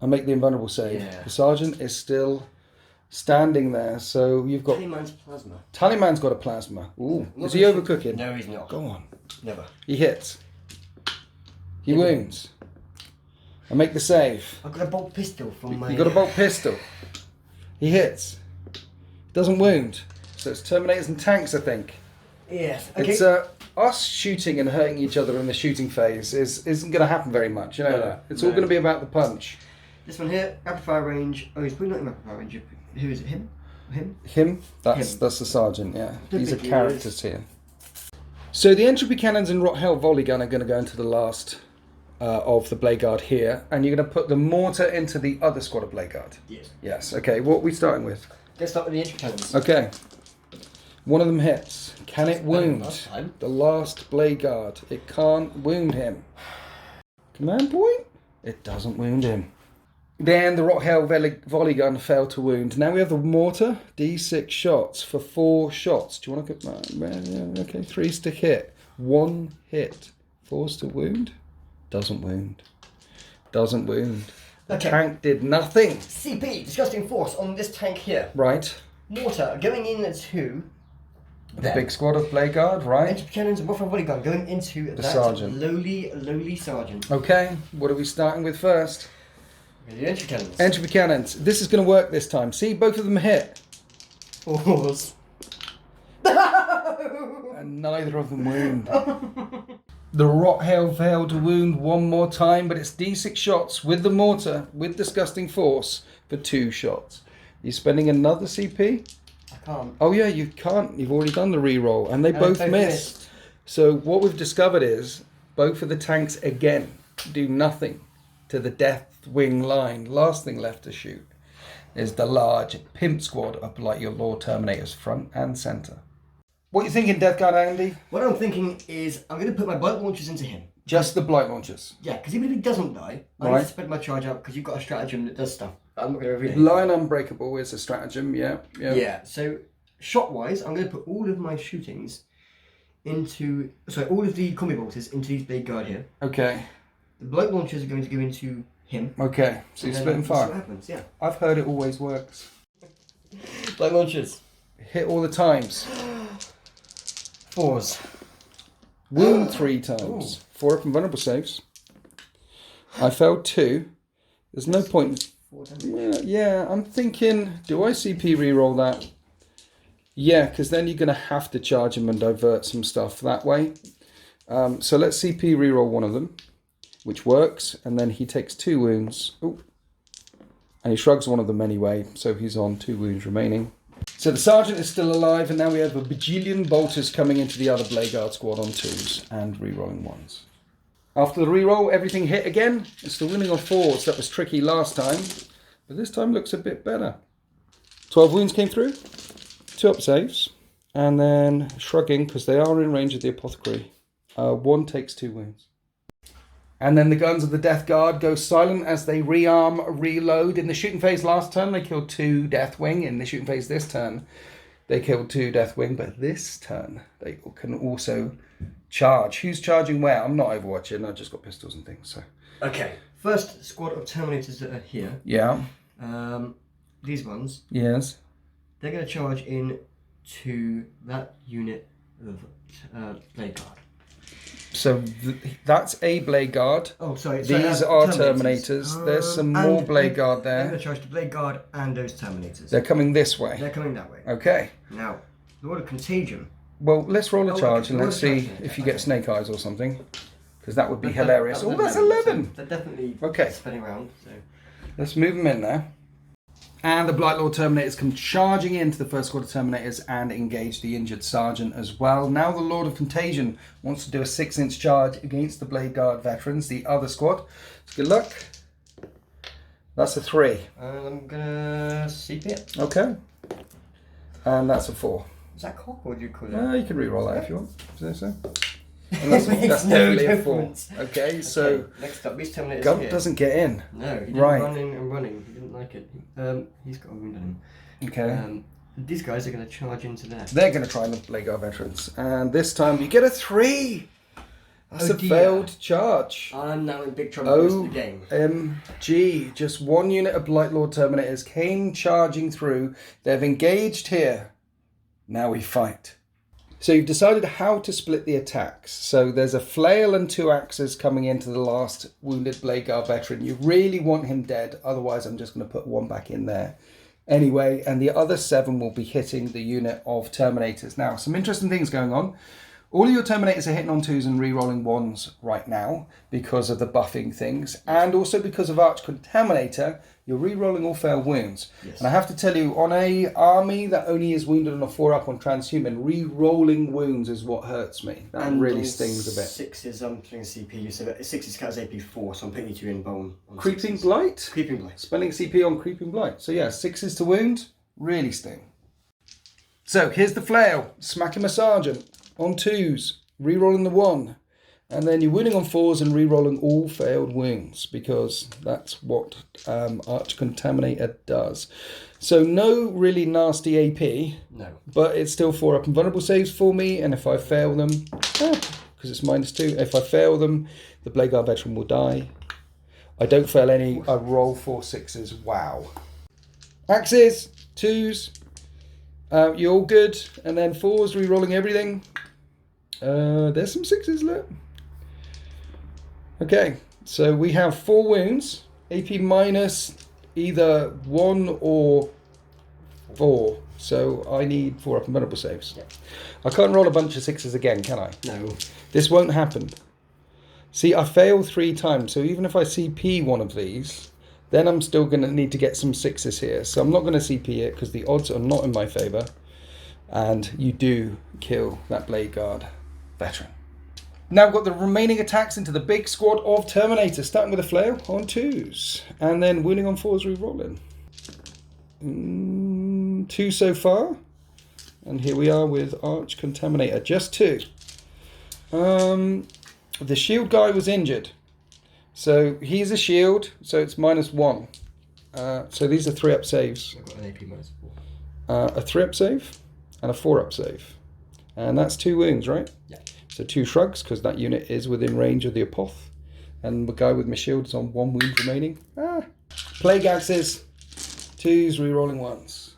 I make the invulnerable save. Yeah. The sergeant is still standing there, so you've got... Tallyman's plasma. Tallyman's got a plasma. Ooh. Is he overcooking? No, he's not. Go on. Never. He hits. He wounds. I make the save. I've got a bolt pistol from my... You got a bolt pistol. He hits. Doesn't wound. So it's Terminators and tanks, I think. Yes. Okay. It's us shooting and hurting each other in the shooting phase isn't going to happen very much. You know that. It's all going to be about the punch. This one here, rapid fire range. Oh, he's probably not in rapid fire range. Who is it? Him? Him? That's the sergeant, yeah. These are think he characters here. So the entropy cannons and Rot Hell volley gun are going to go into the last of the Blade Guard here, and you're going to put the mortar into the other squad of Blade Guard. Yes. Yes. Okay. What are we starting with? Let's start with the entry cannons. Okay. One of them hits. Can it wound Last time. the last Blade Guard? It can't wound him. Command point? It doesn't wound him. Then the Rot Hell volley gun failed to wound. Now we have the mortar. D6 shots for 4 shots. Do you want to get that? Okay, 3s to hit. 1 hit. Force to wound. Doesn't wound. Doesn't wound. The tank did nothing. CP, disgusting force on this tank here. Right. Mortar going into The big squad of Blade Guard, right? entry cannons and Warhammer volley gun going into The that sergeant. lowly sergeant. Okay, what are we starting with first? The entry cannons. Entropy cannons. This is going to work this time. See, both of them hit. Force. And neither of them wound. The Rot Hell failed to wound one more time, but it's D6 shots with the mortar, with disgusting force, for 2 shots. You're spending another CP? I can't. Oh yeah, you can't. You've already done the reroll, and they both missed. So what we've discovered is both of the tanks again do nothing to the Deathwing line. Last thing left to shoot is the large pimp squad of like your Lord Terminators, front and centre. What are you thinking, Death Guard Andy? What I'm thinking is I'm going to put my blight launchers into him. Just the blight launchers. Yeah, because even if he doesn't die, I'm going to spread my charge out because you've got a stratagem that does stuff. I'm not going to reveal it. Line unbreakable is a stratagem, yeah. Yeah, so shot-wise, I'm going to put all of my shootings into... Sorry, all of the combi bolters into these Blade Guard here. Okay. The blight launchers are going to go into him. Okay, so you're splitting fire. What happens, yeah. I've heard it always works. Blight launchers. Hit all the times. 4s. Wound 3 times. 4 up and vulnerable saves. I failed 2. There's no point. 4 damage. Yeah, I'm thinking, do I CP reroll that? Yeah, because then you're going to have to charge him and divert some stuff that way. So let's CP reroll one of them, which works, and then he takes 2 wounds. Ooh. And he shrugs one of them anyway, so he's on 2 wounds remaining. So the sergeant is still alive, and now we have a bajillion bolters coming into the other Blade Guard squad on 2s and rerolling 1s. After the reroll, everything hit again. It's the winning on 4s. That was tricky last time, but this time looks a bit better. 12 wounds came through, 2 up saves, and then shrugging because they are in range of the apothecary. 1 takes 2 wounds. And then the guns of the Death Guard go silent as they rearm, reload. In the shooting phase last turn, they killed 2 Deathwing. In the shooting phase this turn, they killed 2 Deathwing. But this turn, they can also charge. Who's charging where? I'm not overwatching. I've just got pistols and things. So Okay. First squad of Terminators that are here. yeah. These ones. Yes. They're going to charge in to that unit of Blade Guard. So that's a Blade Guard. Oh, sorry. These are Terminators. There's some more Blade Guard there. I'm going to charge the Blade Guard and those Terminators. They're coming this way. They're coming that way. Okay. Now, Lord of Contagion. Well, let's roll a charge and let's see if you get Snake Eyes or something. Because that would be hilarious. Oh, that's 11. They're definitely spinning around. So. Let's move them in there. And the Blight Lord Terminators come charging into the first squad of Terminators and engage the injured Sergeant as well. Now the Lord of Contagion wants to do a 6-inch charge against the Blade Guard veterans, the other squad. So good luck. That's a 3. And I'm going to CP it. Okay. And that's a 4. Is that cock or do you call it? You can re-roll that if you want. So. And that's definitely a 4. Okay, so next up, these Terminators Gump here. doesn't get in. No, he didn't run in and running. He didn't like it. He's got a wound on him. Okay. These guys are going to charge into there. They're going to try the Blade Guard veterans. And this time you get a 3. That's a failed charge. I'm now in big trouble for the rest of the game. OMG. Just one unit of Blight Lord Terminators came charging through. They've engaged here. Now we fight. So you've decided how to split the attacks. So there's a flail and 2 axes coming into the last wounded Blade Guard veteran. You really want him dead, otherwise I'm just going to put 1 back in there. Anyway, and the other 7 will be hitting the unit of Terminators. Now, some interesting things going on. All of your Terminators are hitting on 2s and re-rolling 1s right now because of the buffing things. And also because of Arch Contaminator, you're re-rolling all failed wounds. Yes. And I have to tell you, on a army that only is wounded on a 4-up on transhuman, re-rolling wounds is what hurts me. That really stings a bit. 6s, I'm putting CP, so 6s count as AP 4, so I'm putting you 2 in bone. Creeping Blight? Creeping Blight. Spending CP on Creeping Blight. So yeah, 6s to wound, really sting. So here's the flail. Smack him a Sergeant. On 2s, re-rolling the 1. And then you're wounding on 4s and re-rolling all failed wounds because that's what Arch Contaminator does. So no really nasty AP. No. But it's still 4-up and vulnerable saves for me. And if I fail them, because it's -2, if I fail them, the Blade Guard veteran will die. I don't fail any. I roll 4 6s. Wow. Axes, 2s. You're all good. And then 4s, re-rolling everything. There's some 6s left. Okay, so we have 4 wounds. AP minus either 1 or 4. So I need 4-up and vulnerable saves. Yeah. I can't roll a bunch of 6s again, can I? No. This won't happen. See, I failed 3 times. So even if I CP one of these, then I'm still going to need to get some 6s here. So I'm not going to CP it because the odds are not in my favour. And you do kill that Blade Guard veteran. Now we've got the remaining attacks into the big squad of Terminators, starting with a flail on 2s, and then wounding on 4s, re-rolling. 2 so far, and here we are with Arch Contaminator, just 2. The shield guy was injured, so he's a shield, so it's -1. So these are 3-up saves. I've got an AP -4. A 3-up save and a 4-up save, and that's 2 wounds, right? Yeah. So 2 shrugs, because that unit is within range of the apoth. And the guy with my shield is on 1 wound remaining. Plague axes. 2s, re-rolling 1s.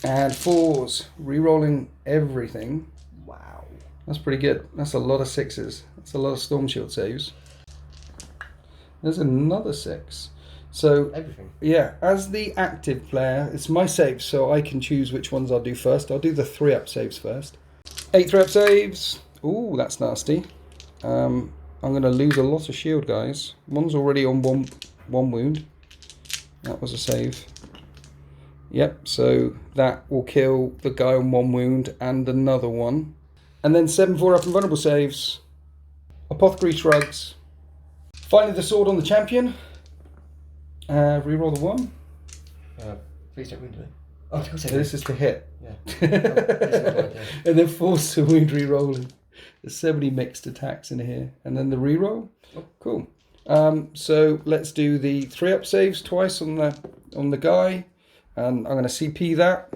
And 4s, re-rolling everything. Wow. That's pretty good. That's a lot of 6s. That's a lot of Storm Shield saves. There's another 6. So, everything. Yeah, as the active player, it's my saves, so I can choose which ones I'll do first. I'll do the 3-up saves first. 8 3-up saves. Ooh, that's nasty. I'm going to lose a lot of shield guys. One's already on one wound. That was a save. Yep, so that will kill the guy on 1 wound and another one. And then 7 4-up and vulnerable saves. Apothecary shrugs. Finally the sword on the champion. Reroll the 1. Please don't wound me. Oh, this is to hit. Yeah. And then force to wound re-rolling. There's so many mixed attacks in here. And then the re-roll. Oh, cool. So let's do the 3-up saves twice on the guy. And I'm going to CP that.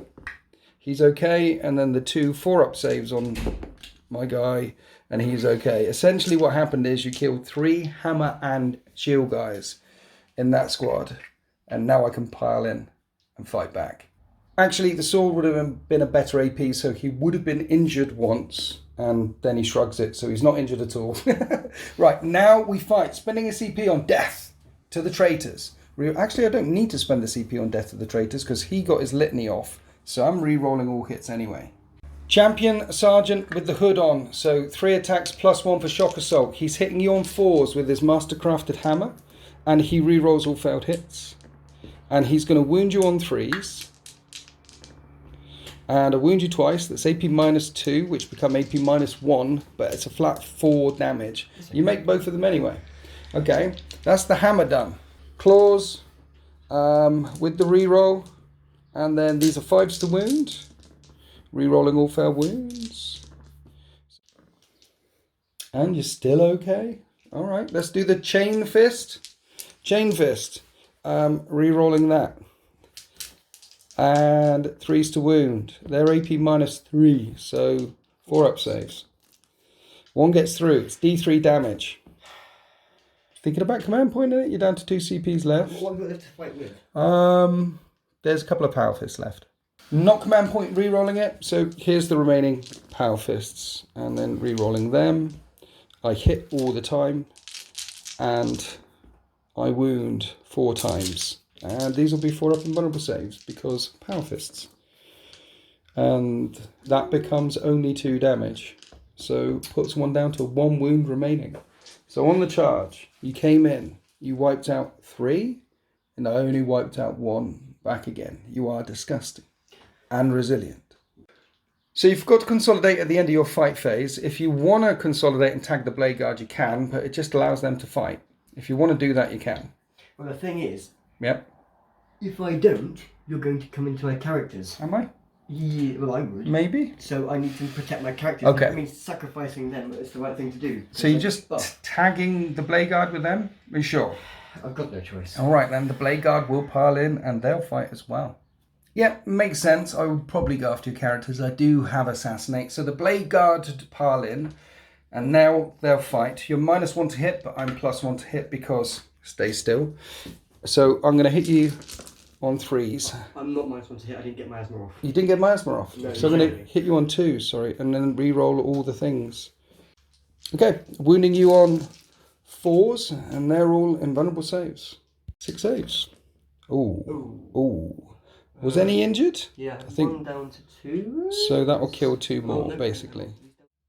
He's okay. And then the 2 4-up saves on my guy. And he's okay. Essentially what happened is you killed 3 hammer and shield guys in that squad. And now I can pile in and fight back. Actually, the sword would have been a better AP, so he would have been injured once, And then he shrugs it, so he's not injured at all. Right, now we fight. Spending a CP on death to the traitors. Actually, I don't need to spend the CP on death to the traitors because he got his litany off. So I'm re-rolling all hits anyway. Champion Sergeant with the hood on. So 3 attacks plus 1 for shock assault. He's hitting you on 4s with his mastercrafted hammer. And he re-rolls all failed hits. And he's going to wound you on 3s. And I wound you twice. That's AP -2, which become AP -1, but it's a flat 4 damage. You make both of them anyway. Okay, that's the hammer done. Claws with the reroll, and then these are 5s to wound. Rerolling all fair wounds. And you're still okay. All right, let's do the chain fist. Chain fist. Rerolling that. And 3s to wound. They're AP -3, so 4 up saves. 1 gets through. It's D3 damage. Thinking about command point in it? You're down to 2 CPs left. What have you got to fight with? There's a couple of power fists left. Not command point re-rolling it, so here's the remaining power fists. And then re-rolling them. I hit all the time. And I wound 4 times. And these will be 4 up and vulnerable saves because power fists. And that becomes only 2 damage. So puts 1 down to 1 wound remaining. So on the charge, you came in, you wiped out 3, and I only wiped out 1 back again. You are disgusting and resilient. So you've got to consolidate at the end of your fight phase. If you want to consolidate and tag the Blade Guard, you can, but it just allows them to fight. If you want to do that, you can. Well, the thing is, Yep. if I don't, you're going to come into my characters. Am I? Yeah, well, I would. Maybe. So I need to protect my characters. Okay. I mean, sacrificing them is the right thing to do. So you're just tagging the Blade Guard with them? Are you sure? I've got no choice. All right, then the Blade Guard will pile in and they'll fight as well. Yeah, makes sense. I would probably go after your characters. I do have Assassinate. So the Blade Guard to pile in, and now they'll fight. You're -1 to hit, but I'm +1 to hit because stay still. So I'm going to hit you on 3s. I'm not -1 to hit. I didn't get my asthma off. You didn't get miasma off. No, So I'm going to hit you on 2, sorry, and then re-roll all the things. Okay, wounding you on 4s, and they're all invulnerable saves. 6 saves. Ooh. Was any injured? Yeah, I think 1 down to 2. so. That will kill 2 more, no, basically.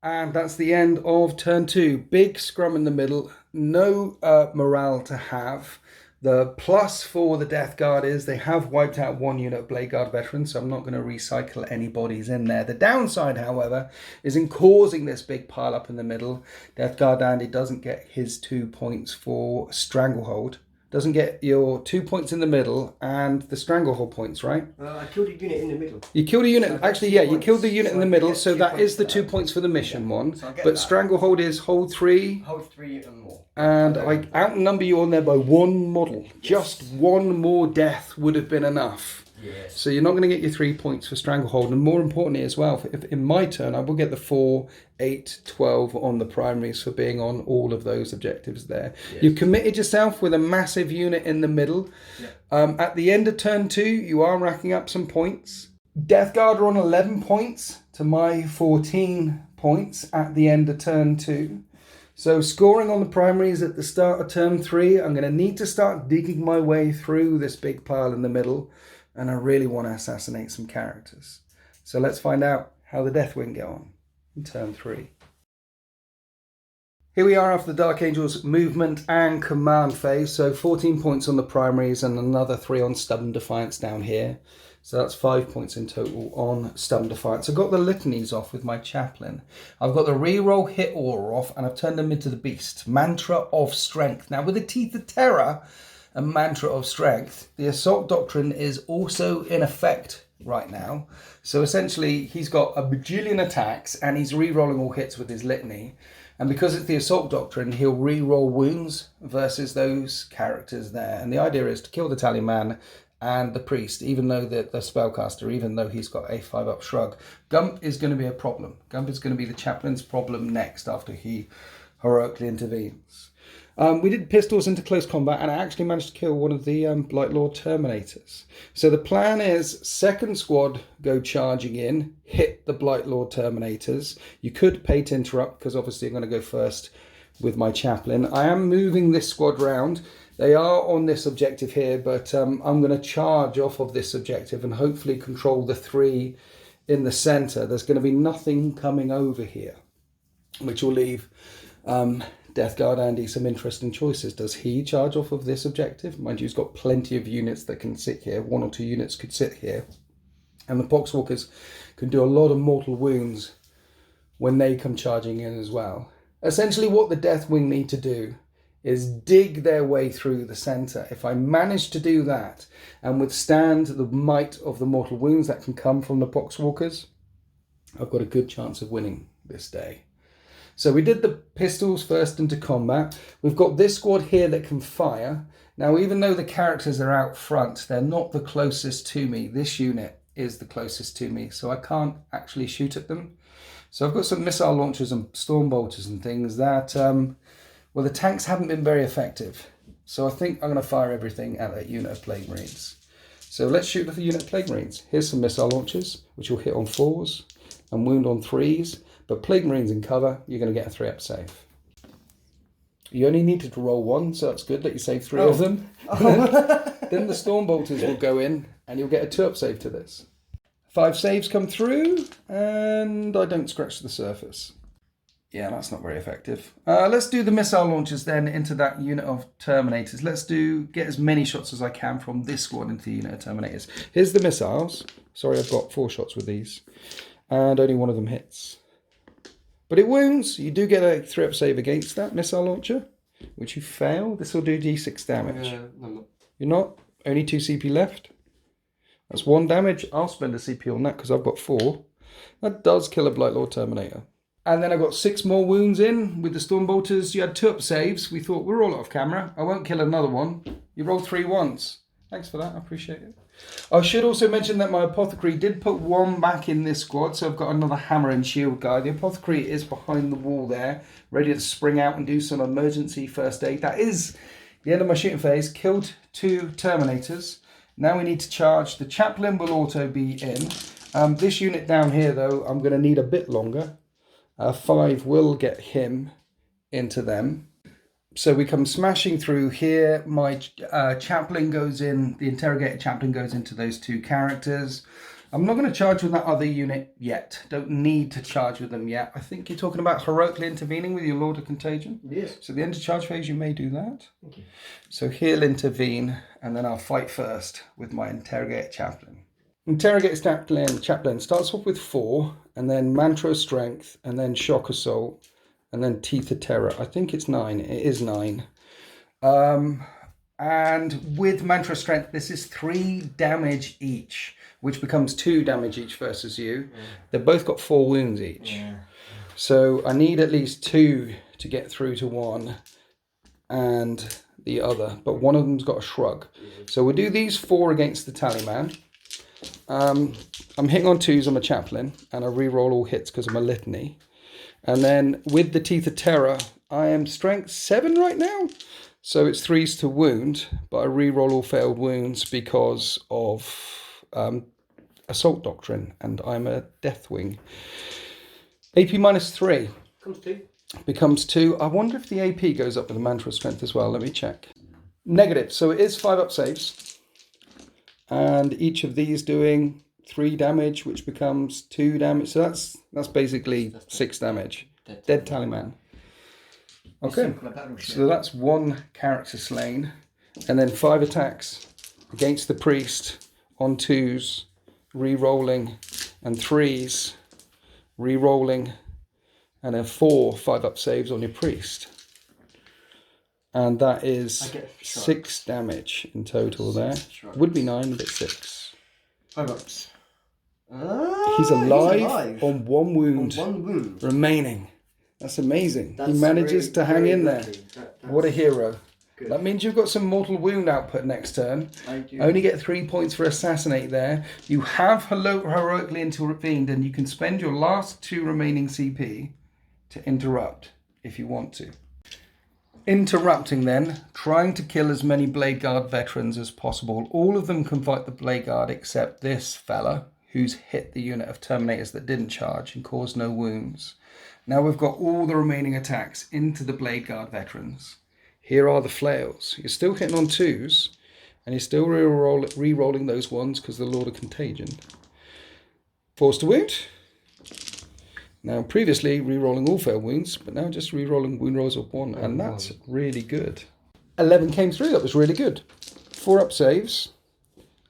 And that's the end of turn 2. Big scrum in the middle. No morale to have. The plus for the Death Guard is they have wiped out 1 unit of Blade Guard veterans, so I'm not going to recycle any bodies in there. The downside, however, is in causing this big pile up in the middle. Death Guard Andy doesn't get his 2 points for Stranglehold. Doesn't get your 2 points in the middle and the Stranglehold points, right? I killed a unit in the middle. You killed a unit. So Actually, yeah, you killed the unit So in the I middle, get so 2 that is points the for 2 that. points for the mission one. So I get But that. Stranglehold is hold 3. Hold 3 and more. And I outnumber you on there by 1 model. Just 1 more death would have been enough. Yes. So you're not going to get your 3 points for Stranglehold. And more importantly as well, if in my turn, I will get the 4, 8, 12 on the primaries for being on all of those objectives there. Yes. You've committed yourself with a massive unit in the middle. Yeah. At the end of turn 2, you are racking up some points. Death Guard are on 11 points to my 14 points at the end of turn 2. So scoring on the primaries at the start of turn 3, I'm going to need to start digging my way through this big pile in the middle. And I really want to assassinate some characters. So let's find out how the Deathwing get on in turn 3. Here we are after the Dark Angels movement and command phase. So 14 points on the primaries and another 3 on Stubborn Defiance down here. So that's 5 points in total on Stubborn Defiance. I've got the litanies off with my chaplain. I've got the reroll hit aura off and I've turned them into the beast. Mantra of Strength. Now with the Teeth of Terror and Mantra of Strength, the Assault Doctrine is also in effect right now. So essentially he's got a bajillion attacks and he's re-rolling all hits with his litany. And because it's the Assault Doctrine, he'll re-roll wounds versus those characters there. And the idea is to kill the Tallyman and the Priest, even though the Spellcaster, even though he's got a 5-up shrug. Gump is going to be a problem. Gump is going to be the Chaplain's problem next after he heroically intervenes. We did pistols into close combat, and I actually managed to kill one of the Blight Lord Terminators. So the plan is, second squad go charging in, hit the Blight Lord Terminators. You could pay to interrupt, because obviously I'm going to go first with my chaplain. I am moving this squad round. They are on this objective here, but I'm going to charge off of this objective and hopefully control the 3 in the centre. There's going to be nothing coming over here, which will leave Death Guard Andy some interesting choices. Does he charge off of this objective? Mind you, he's got plenty of units that can sit here. 1 or 2 units could sit here. And the Poxwalkers can do a lot of mortal wounds when they come charging in as well. Essentially what the Deathwing need to do is dig their way through the centre. If I manage to do that and withstand the might of the mortal wounds that can come from the Poxwalkers, I've got a good chance of winning this day. So we did the pistols first into combat. We've got this squad here that can fire. Now, even though the characters are out front, they're not the closest to me. This unit is the closest to me, so I can't actually shoot at them. So I've got some missile launchers and storm bolters and things that, well, the tanks haven't been very effective. So I think I'm going to fire everything at that unit of Plague Marines. So let's shoot with the unit of Plague Marines. Here's some missile launchers, which will hit on 4s and wound on 3s. But Plague Marines in cover, you're going to get a 3-up save. You only needed to roll 1, so that's good that you saved 3 of them. Then the Storm Bolters will go in, and you'll get a 2-up save to this. 5 saves come through, and I don't scratch the surface. Yeah, that's not very effective. Let's do the missile launchers then into that unit of Terminators. Let's get as many shots as I can from this squad into the unit of Terminators. Here's the missiles. Sorry, I've got 4 shots with these, and only 1 of them hits. But it wounds. You do get a 3-up save against that missile launcher, which you fail. This will do d6 damage. I'm not. You're not? Only 2 CP left? That's 1 damage. I'll spend a CP on that because I've got 4. That does kill a Blight Lord Terminator. And then I got 6 more wounds in with the Storm Bolters. You had 2-up saves. We thought, we're all off camera. I won't kill another one. You rolled 3 ones. Thanks for that. I appreciate it. I should also mention that my Apothecary did put 1 back in this squad, so I've got another hammer and shield guy. The Apothecary is behind the wall there, ready to spring out and do some emergency first aid. That is the end of my shooting phase. Killed 2 Terminators. Now we need to charge. The Chaplain will auto be in. This unit down here, though, I'm going to need a bit longer. 5 will get him into them. So we come smashing through here. My chaplain goes in, the interrogator chaplain goes into those 2 characters. I'm not going to charge with that other unit yet. Don't need to charge with them yet. I think you're talking about heroically intervening with your Lord of Contagion. Yes. So at the end of charge phase, you may do that. Thank you. So he'll intervene, and then I'll fight first with my interrogator chaplain. Interrogator chaplain starts off with 4, and then Mantra of Strength, and then Shock Assault, and then Teeth of Terror. I think it's 9. It is 9. And with Mantra of Strength, this is 3 damage each, which becomes 2 damage each versus you. Yeah. They've both got 4 wounds each. Yeah. So I need at least 2 to get through to one and the other. But one of them's got a shrug. So we'll do these 4 against the Tallyman. I'm hitting on 2s, I'm a chaplain, and I re-roll all hits because I'm a litany. And then with the Teeth of Terror, I am strength 7 right now. So it's 3s to wound, but I re-roll all failed wounds because of Assault Doctrine, and I'm a Deathwing. AP -3. Comes 2. Becomes 2. I wonder if the AP goes up with the Mantra of Strength as well. Let me check. Negative. So it is 5-up saves. And each of these doing 3 damage, which becomes 2 damage. So that's basically 6 damage. Dead Tallyman. Okay. So that's 1 character slain. And then 5 attacks against the priest on 2s, re-rolling, and 3s, re-rolling, and then 4 5-up saves on your priest. And that is 6 damage in total there. Would be 9, but 6. 5-ups. He's alive on 1 wound. On 1 wound. Remaining. That's amazing. He manages to hang in there. What a hero. Good. That means you've got some mortal wound output next turn. I do. Only get 3 points for assassinate there. You have heroically intervened, and you can spend your last 2 remaining CP to interrupt if you want to. Interrupting then, trying to kill as many Blade Guard veterans as possible. All of them can fight the Blade Guard except this fella, who's hit the unit of Terminators that didn't charge and caused no wounds. Now we've got all the remaining attacks into the Blade Guard veterans. Here are the flails. You're still hitting on 2s, and you're still re-rolling those 1s because of the Lord of Contagion. Force to wound. Now previously re-rolling all failed wounds, but now just re-rolling wound rolls of 1, and that's really good. 11 came through, that was really good. 4 up saves,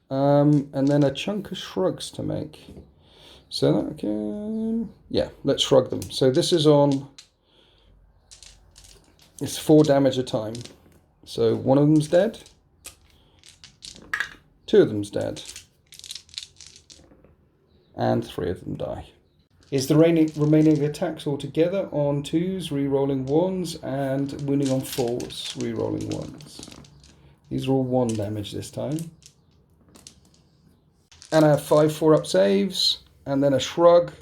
and then a chunk of shrugs to make. So that can, yeah, let's shrug them. So this is on, it's 4 damage a time. So 1 of them's dead, 2 of them's dead, and 3 of them die. Is the remaining attacks all together on 2s, re-rolling 1s, and wounding on 4s, re-rolling 1s. These are all 1 damage this time. And I have 5 4-up saves, and then a shrug,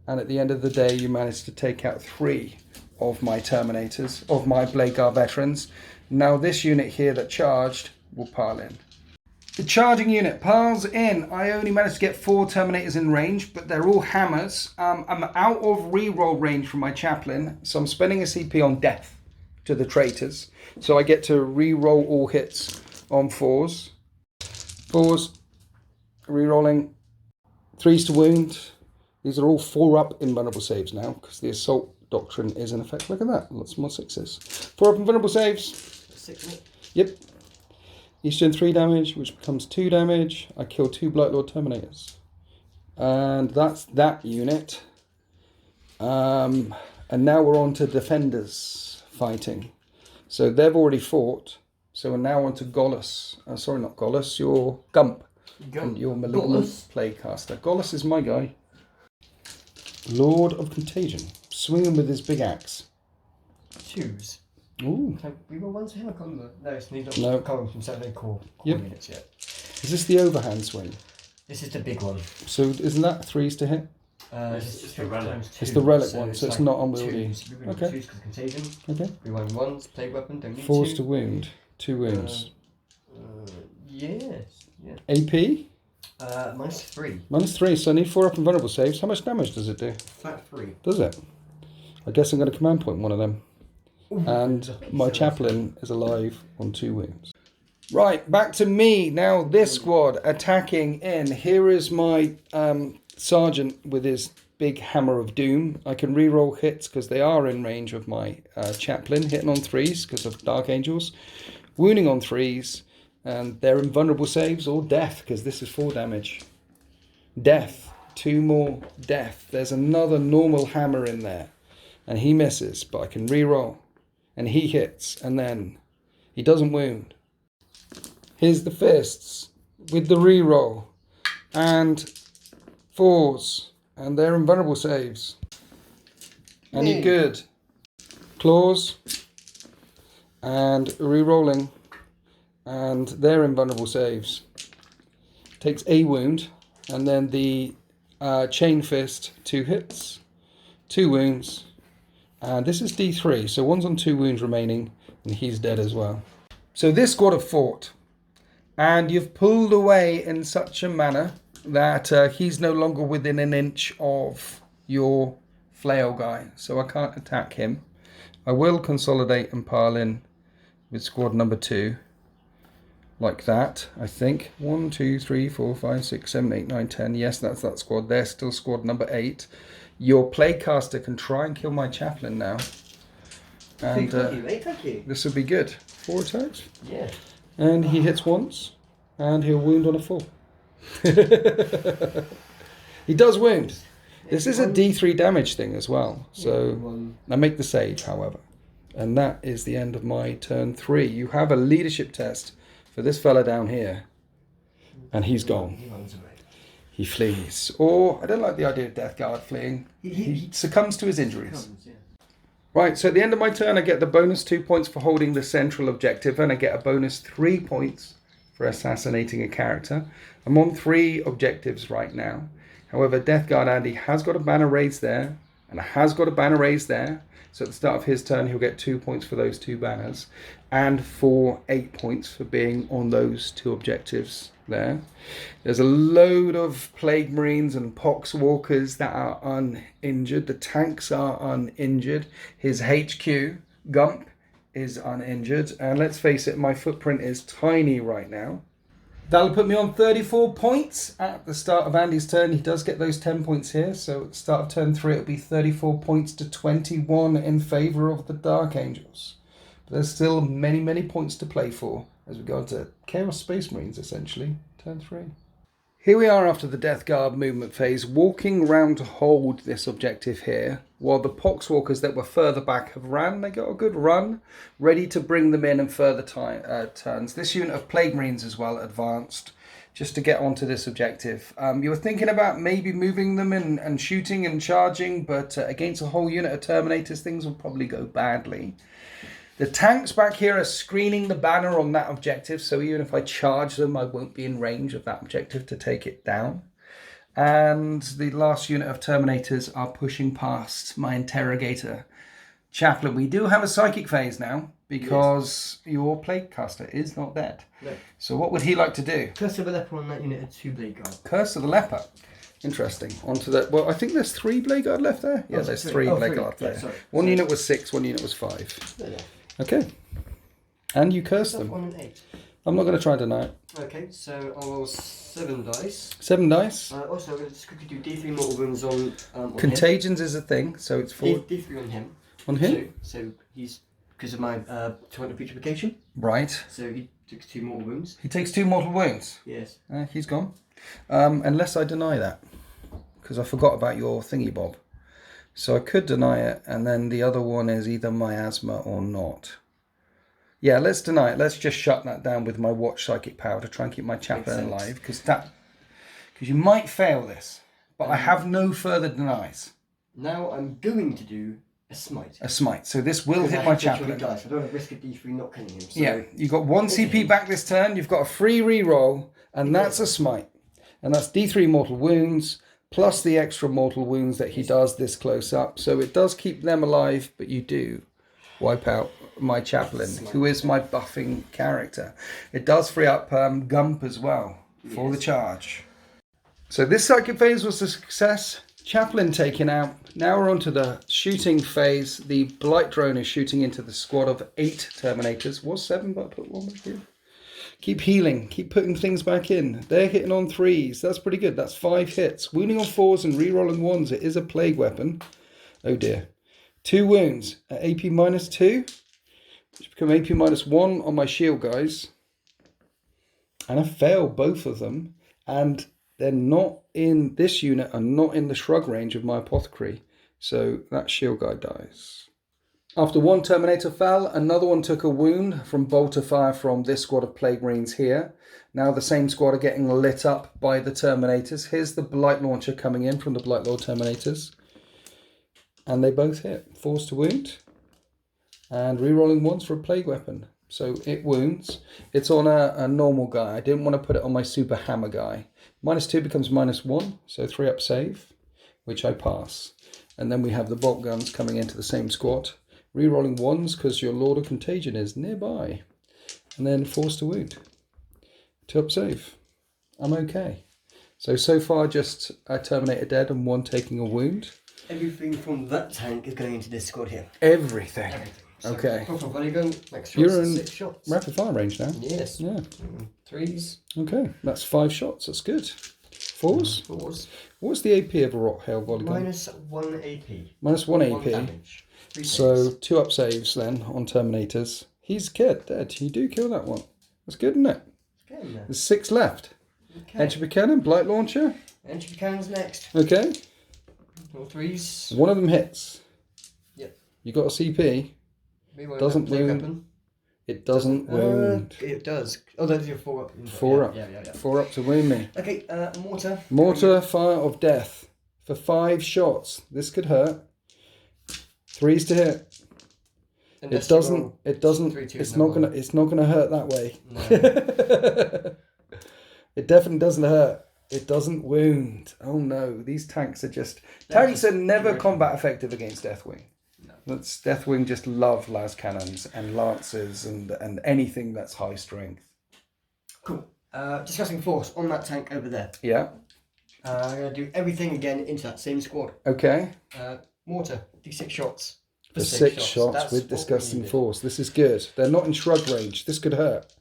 and at the end of the day you manage to take out 3 of my Terminators, of my Blade Guard veterans. Now this unit here that charged will pile in. The charging unit piles in. I only managed to get 4 Terminators in range, but they're all hammers. I'm out of reroll range from my chaplain, so I'm spending a CP on death to the traitors. So I get to reroll all hits on 4s. 4s, rerolling 3s to wound. These are all 4-up invulnerable saves now, because the assault doctrine is in effect. Look at that, lots more 6s. 4-up invulnerable saves. 6. Yep. Each doing 3 damage, which becomes 2 damage. I kill 2 Blight Lord Terminators. And that's that unit. And now we're on to Defenders fighting. So they've already fought. So we're now on to Gollus. Sorry, not Gollus, your Gump. And your Malignant Plaguecaster. Gollus is my guy. Lord of Contagion. Swinging with his big axe. 2s. Ooh. We were once here, I can't remember. No, it's No. coming from Saturday core Yep. units yet. Is this the overhand swing? This is the big one. So isn't that 3s to hit? It's the relic. It's the relic one, so it's not unwieldy. 2s. We Okay. 2s because contagion. Okay. We won 1s, plague weapon, don't need 4s 2. to wound. 2 wounds. Yes. Yeah. AP? -3. -3, so I need 4 up and vulnerable saves. How much damage does it do? Flat 3. Does it? I guess I'm going to command point one of them. And my chaplain is alive on 2 wounds. Right, back to me. Now this squad attacking in. Here is my sergeant with his big hammer of doom. I can reroll hits because they are in range of my chaplain. Hitting on 3s because of Dark Angels. Wounding on 3s. And they're invulnerable saves or death because this is 4 damage. Death. 2 more death. There's another normal hammer in there. And he misses, but I can reroll. And he hits, and then he doesn't wound. Here's the fists with the reroll. And 4s. And they're invulnerable saves. Any good. Claws. And rerolling. And they're invulnerable saves. Takes a wound. And then the chain fist, 2 hits. 2 wounds. And this is D3, so 1's on 2 wounds remaining, and he's dead as well. So this squad have fought, and you've pulled away in such a manner that he's no longer within an inch of your flail guy, so I can't attack him. I will consolidate and pile in with squad number 2, like that, I think. 1, 2, 3, 4, 5, 6, 7, 8, 9, 10. Yes, that's that squad. They're still squad number 8. Your Plaguecaster can try and kill my chaplain now. And Thank you, mate. Thank you. this will be good. 4 attacks. Yeah. And he hits once. And he'll wound on a 4. He does wound. This is a D3 damage thing as well. So I make the save, however. And that is the end of my turn 3. You have a leadership test for this fella down here. And he's gone. He runs away. He flees. Or, I don't like the idea of Death Guard fleeing. He succumbs to his injuries. Right, so at the end of my turn, I get the bonus 2 points for holding the central objective, and I get a bonus 3 points for assassinating a character. I'm on 3 objectives right now. However, Death Guard Andy has got a banner raised there, and has got a banner raised there. So at the start of his turn, he'll get 2 points for those 2 banners, and for 8 points for being on those 2 objectives there. There's a load of Plague Marines and Pox Walkers that are uninjured. The tanks are uninjured. His HQ, Gump, is uninjured. And let's face it, my footprint is tiny right now. That'll put me on 34 points at the start of Andy's turn. He does get those 10 points here. So at the start of turn 3, it'll be 34 points to 21 in favour of the Dark Angels. But there's still many, many points to play for as we go into Chaos Space Marines, essentially, turn 3. Here we are after the Death Guard movement phase, walking round to hold this objective here, while the Poxwalkers that were further back have ran. They got a good run, ready to bring them in further turns. This unit of Plague Marines as well advanced, just to get onto this objective. You were thinking about maybe moving them and shooting and charging, but against a whole unit of Terminators, things will probably go badly. The tanks back here are screening the banner on that objective, so even if I charge them, I won't be in range of that objective to take it down. And the last unit of Terminators are pushing past my Interrogator Chaplain. We do have a Psychic phase now, because your Plague Caster is not dead. No. So what would he like to do? Curse of the Leper on that unit had 2 Blade Guard. Curse of the Leper. Interesting. Onto that. Well, I think there's 3 Blade Guard left there. Yeah, there's 3 Blade Guard there. Sorry. One unit was 6, one unit was 5. No. Okay. And you curse them. 1 and 8. I'm not going to try and deny it. Okay, so I'll roll 7 dice. 7 dice. Also, I'm going to just quickly do D3 mortal wounds on Contagions is a thing, so it's 4. D3 on him. On him? So he's, because of my torrent of putrefaction. Right. So he took 2 mortal wounds. He takes 2 mortal wounds. Yes. He's gone. Unless I deny that, because I forgot about your thingy bob. So I could deny it, and then the other one is either miasma or not. Yeah, let's deny it. Let's just shut that down with my Watch Psychic Power to try and keep my chaplain alive, because you might fail this, but I have no further denies. Now I'm going to do a smite. A smite. So this will hit my chaplain. Dice. I don't want to risk a D3 not killing him. So yeah, you got 1 CP back this turn. You've got a free reroll, and that's a smite. And that's D3 mortal wounds, plus the extra mortal wounds that he does this close up. So it does keep them alive, but you do wipe out my chaplain, who is my buffing character. It does free up Gump as well for the charge. So this psychic phase was a success. Chaplain taken out. Now we're on to the shooting phase. The Blight Drone is shooting into the squad of 8 Terminators. Was 7, but I put 1 back in. Keep healing. Keep putting things back in. They're hitting on 3s. That's pretty good. That's 5 hits. Wounding on 4s and rerolling 1s. It is a plague weapon. Oh dear. 2 wounds at AP -2. Which become AP -1 on my shield guys. And I fail both of them. And they're not in, this unit are not in the shrug range of my apothecary. So that shield guy dies. After 1 Terminator fell, another one took a wound from bolter fire from this squad of Plague Marines here. Now the same squad are getting lit up by the Terminators. Here's the Blight Launcher coming in from the Blight Lord Terminators. And they both hit. 4s to wound. And rerolling 1s for a plague weapon. So it wounds. It's on a normal guy. I didn't want to put it on my super hammer guy. -2 becomes -1. So 3 up save, which I pass. And then we have the bolt guns coming into the same squad. Rerolling 1s because your Lord of Contagion is nearby. And then 4s to wound. 2 up save. I'm okay. So far just a Terminator dead and 1 taking a wound. Everything from that tank is going into this squad here. Everything. So okay. You're in 6 shots. Rapid fire range now. Yes. Yeah. 3s. Okay, that's 5 shots. That's good. 4s? 4s. What's the AP of a Rot Hail volley gun? -1 AP. -1 AP. 1 damage. 3 so saves. 2 up saves then on Terminators. He's dead. You do kill that one. That's good, isn't it? Getting there. There's 6 left. Okay. Entry Buchanan, Blight Launcher. Entry Buchanan's next. Okay. All 3s. 1 of them hits. Yep. You got a CP. Doesn't wound. It doesn't wound. It does. Oh, that's your 4 up. 4 up. Yeah. 4 up to wound me. Okay, mortar. Mortar fire of death for 5 shots. This could hurt. 3s to hit. It's not gonna hurt that way. No. It definitely doesn't hurt. It doesn't wound. Oh no, these tanks are just... Tanks are never combat effective against Deathwing. No. Deathwing just love las cannons and lancers and anything that's high strength. Cool. Discussing force on that tank over there. Yeah. I'm going to do everything again into that same squad. Okay. Mortar, D6 shots. For 6 shots with disgusting force. This is good. They're not in shrug range. This could hurt.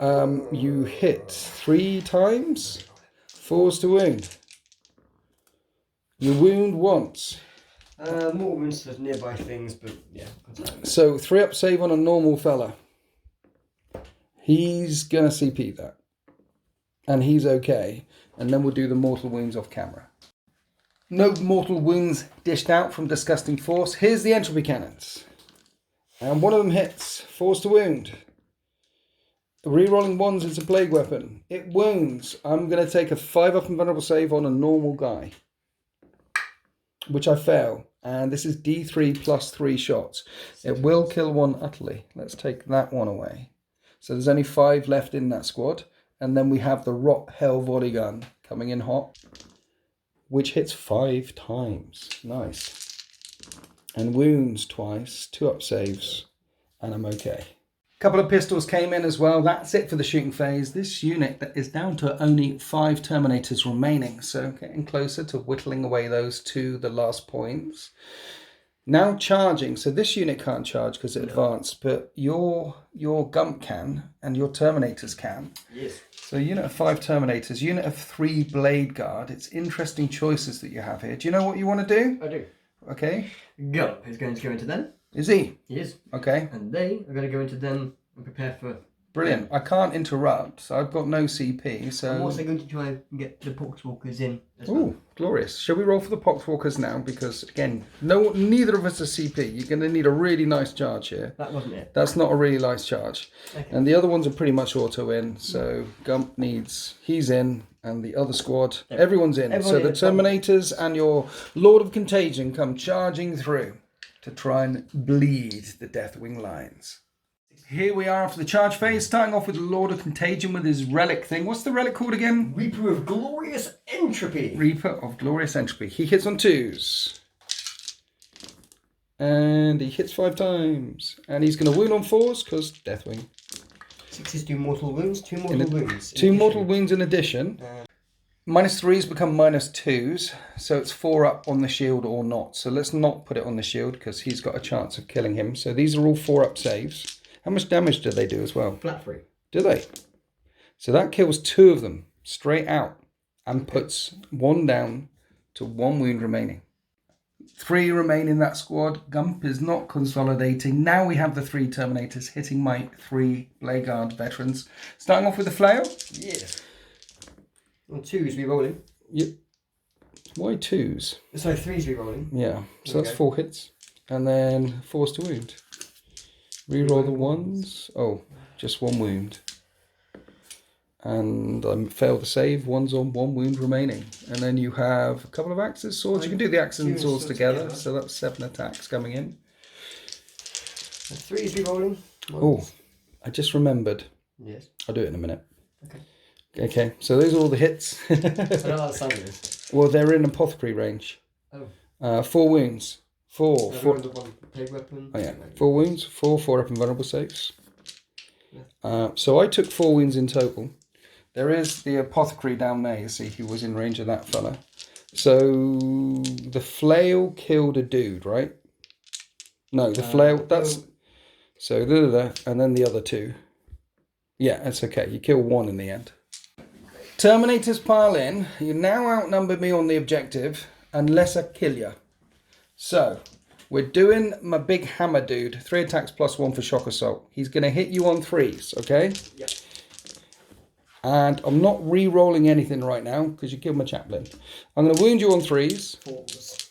You hit 3 times. 4s to wound. You wound once. More wounds to nearby things, but yeah. So 3 up save on a normal fella. He's gonna CP that. And he's okay. And then we'll do the mortal wounds off camera. No mortal wounds dished out from disgusting force. Here's the entropy cannons. And one of them hits. 4s to wound. Rerolling 1s is a plague weapon. It wounds. I'm going to take a 5 up invulnerable save on a normal guy. Which I fail. And this is D3 plus 3 shots. It will kill one utterly. Let's take that one away. So there's only 5 left in that squad. And then we have the Rot Hell volley gun coming in hot. Which hits 5 times. Nice. And wounds twice. 2 up saves. And I'm okay. Couple of pistols came in as well. That's it for the shooting phase. This unit is down to only 5 Terminators remaining. So getting closer to whittling away those to the last points. Now charging. So this unit can't charge because it advanced. But your Gump can and your Terminators can. Yes. So unit of 5 Terminators. Unit of 3 Blade Guard. It's interesting choices that you have here. Do you know what you want to do? I do. Okay. Gump is going to go into them. Is he? He is. Okay. And they are going to go into them and prepare for... Brilliant. I can't interrupt, so I've got no CP, so... I'm also going to try and get the Poxwalkers in as well. Ooh, glorious. Shall we roll for the Poxwalkers now? Because, again, neither of us are CP. You're going to need a really nice charge here. That wasn't it. That's not a really nice charge. Okay. And the other ones are pretty much auto in, so Gump needs... He's in, and the other squad, everyone's in. So the Terminators and your Lord of Contagion come charging through to try and bleed the Deathwing lines. Here we are after the charge phase, starting off with the Lord of Contagion with his relic thing. What's the relic called again? Reaper of Glorious Entropy. Reaper of Glorious Entropy. He hits on 2s. And he hits 5 times. And he's going to wound on 4s because Deathwing. 6s do mortal wounds, 2 mortal wounds. 2 mortal wounds in addition. -3s become -2s, so it's 4 up on the shield or not. So let's not put it on the shield because he's got a chance of killing him. So these are all 4 up saves. How much damage do they do as well? Flat 3. Do they? So that kills 2 of them straight out and puts 1 down to 1 wound remaining. 3 remain in that squad. Gump is not consolidating. Now we have the 3 Terminators hitting my 3 Blade Guard veterans. Starting off with the flail. Yes. On 2s re-rolling. Yep. Why 2s? Sorry, 3s re-rolling. Yeah. So that's 4 hits. And then 4s to wound. Reroll the 1s. Oh, just 1 wound. And I failed the save. 1's on 1 wound remaining. And then you have a couple of axes, swords. You can do the axes and swords together. So that's 7 attacks coming in. And 3s re-rolling. Oh, I just remembered. Yes. I'll do it in a minute. Okay. Okay, so those are all the hits. I don't know how the sound is. Well, they're in apothecary range. Oh. 4 wounds. 4. The one plague weapon. Oh yeah, 4 wounds. 4 up invulnerable saves. So I took 4 wounds in total. There is the apothecary down there. You see, he was in range of that fella. So the flail killed a dude, right? No, the flail. That's so and then the other 2. Yeah, it's okay. You kill 1 in the end. Terminators pile in. You now outnumber me on the objective, unless I kill you. So, we're doing my big hammer dude. 3 attacks plus 1 for shock assault. He's going to hit you on 3s, okay? Yeah. And I'm not re-rolling anything right now, because you killed my chaplain. I'm going to wound you on 3s. 4s.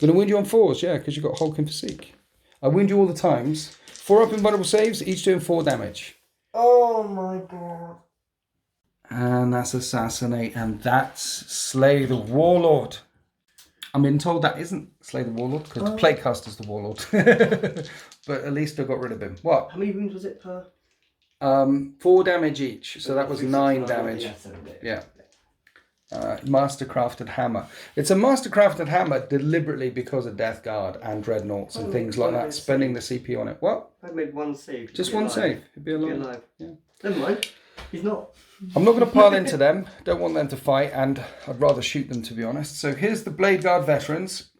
Going to wound you on 4s, yeah, because you've got hulking physique. I wound you all the times. 4 up invulnerable saves, each doing 4 damage. Oh my god. And that's Assassinate, and that's Slay the Warlord. I'm being told that isn't Slay the Warlord, because the Plaguecaster's the Warlord. But at least I got rid of him. What? How many wounds was it per? 4 damage each, so that was 9 damage. Yeah. Yeah. Mastercrafted hammer. It's a mastercrafted hammer deliberately because of Death Guard and Dreadnoughts and things like that, spending the CPU on it. What? I made one save. Just one save. He'd be alive. Yeah. Never mind. He's not. I'm not going to pile into them. Don't want them to fight, and I'd rather shoot them, to be honest. So here's the Blade Guard veterans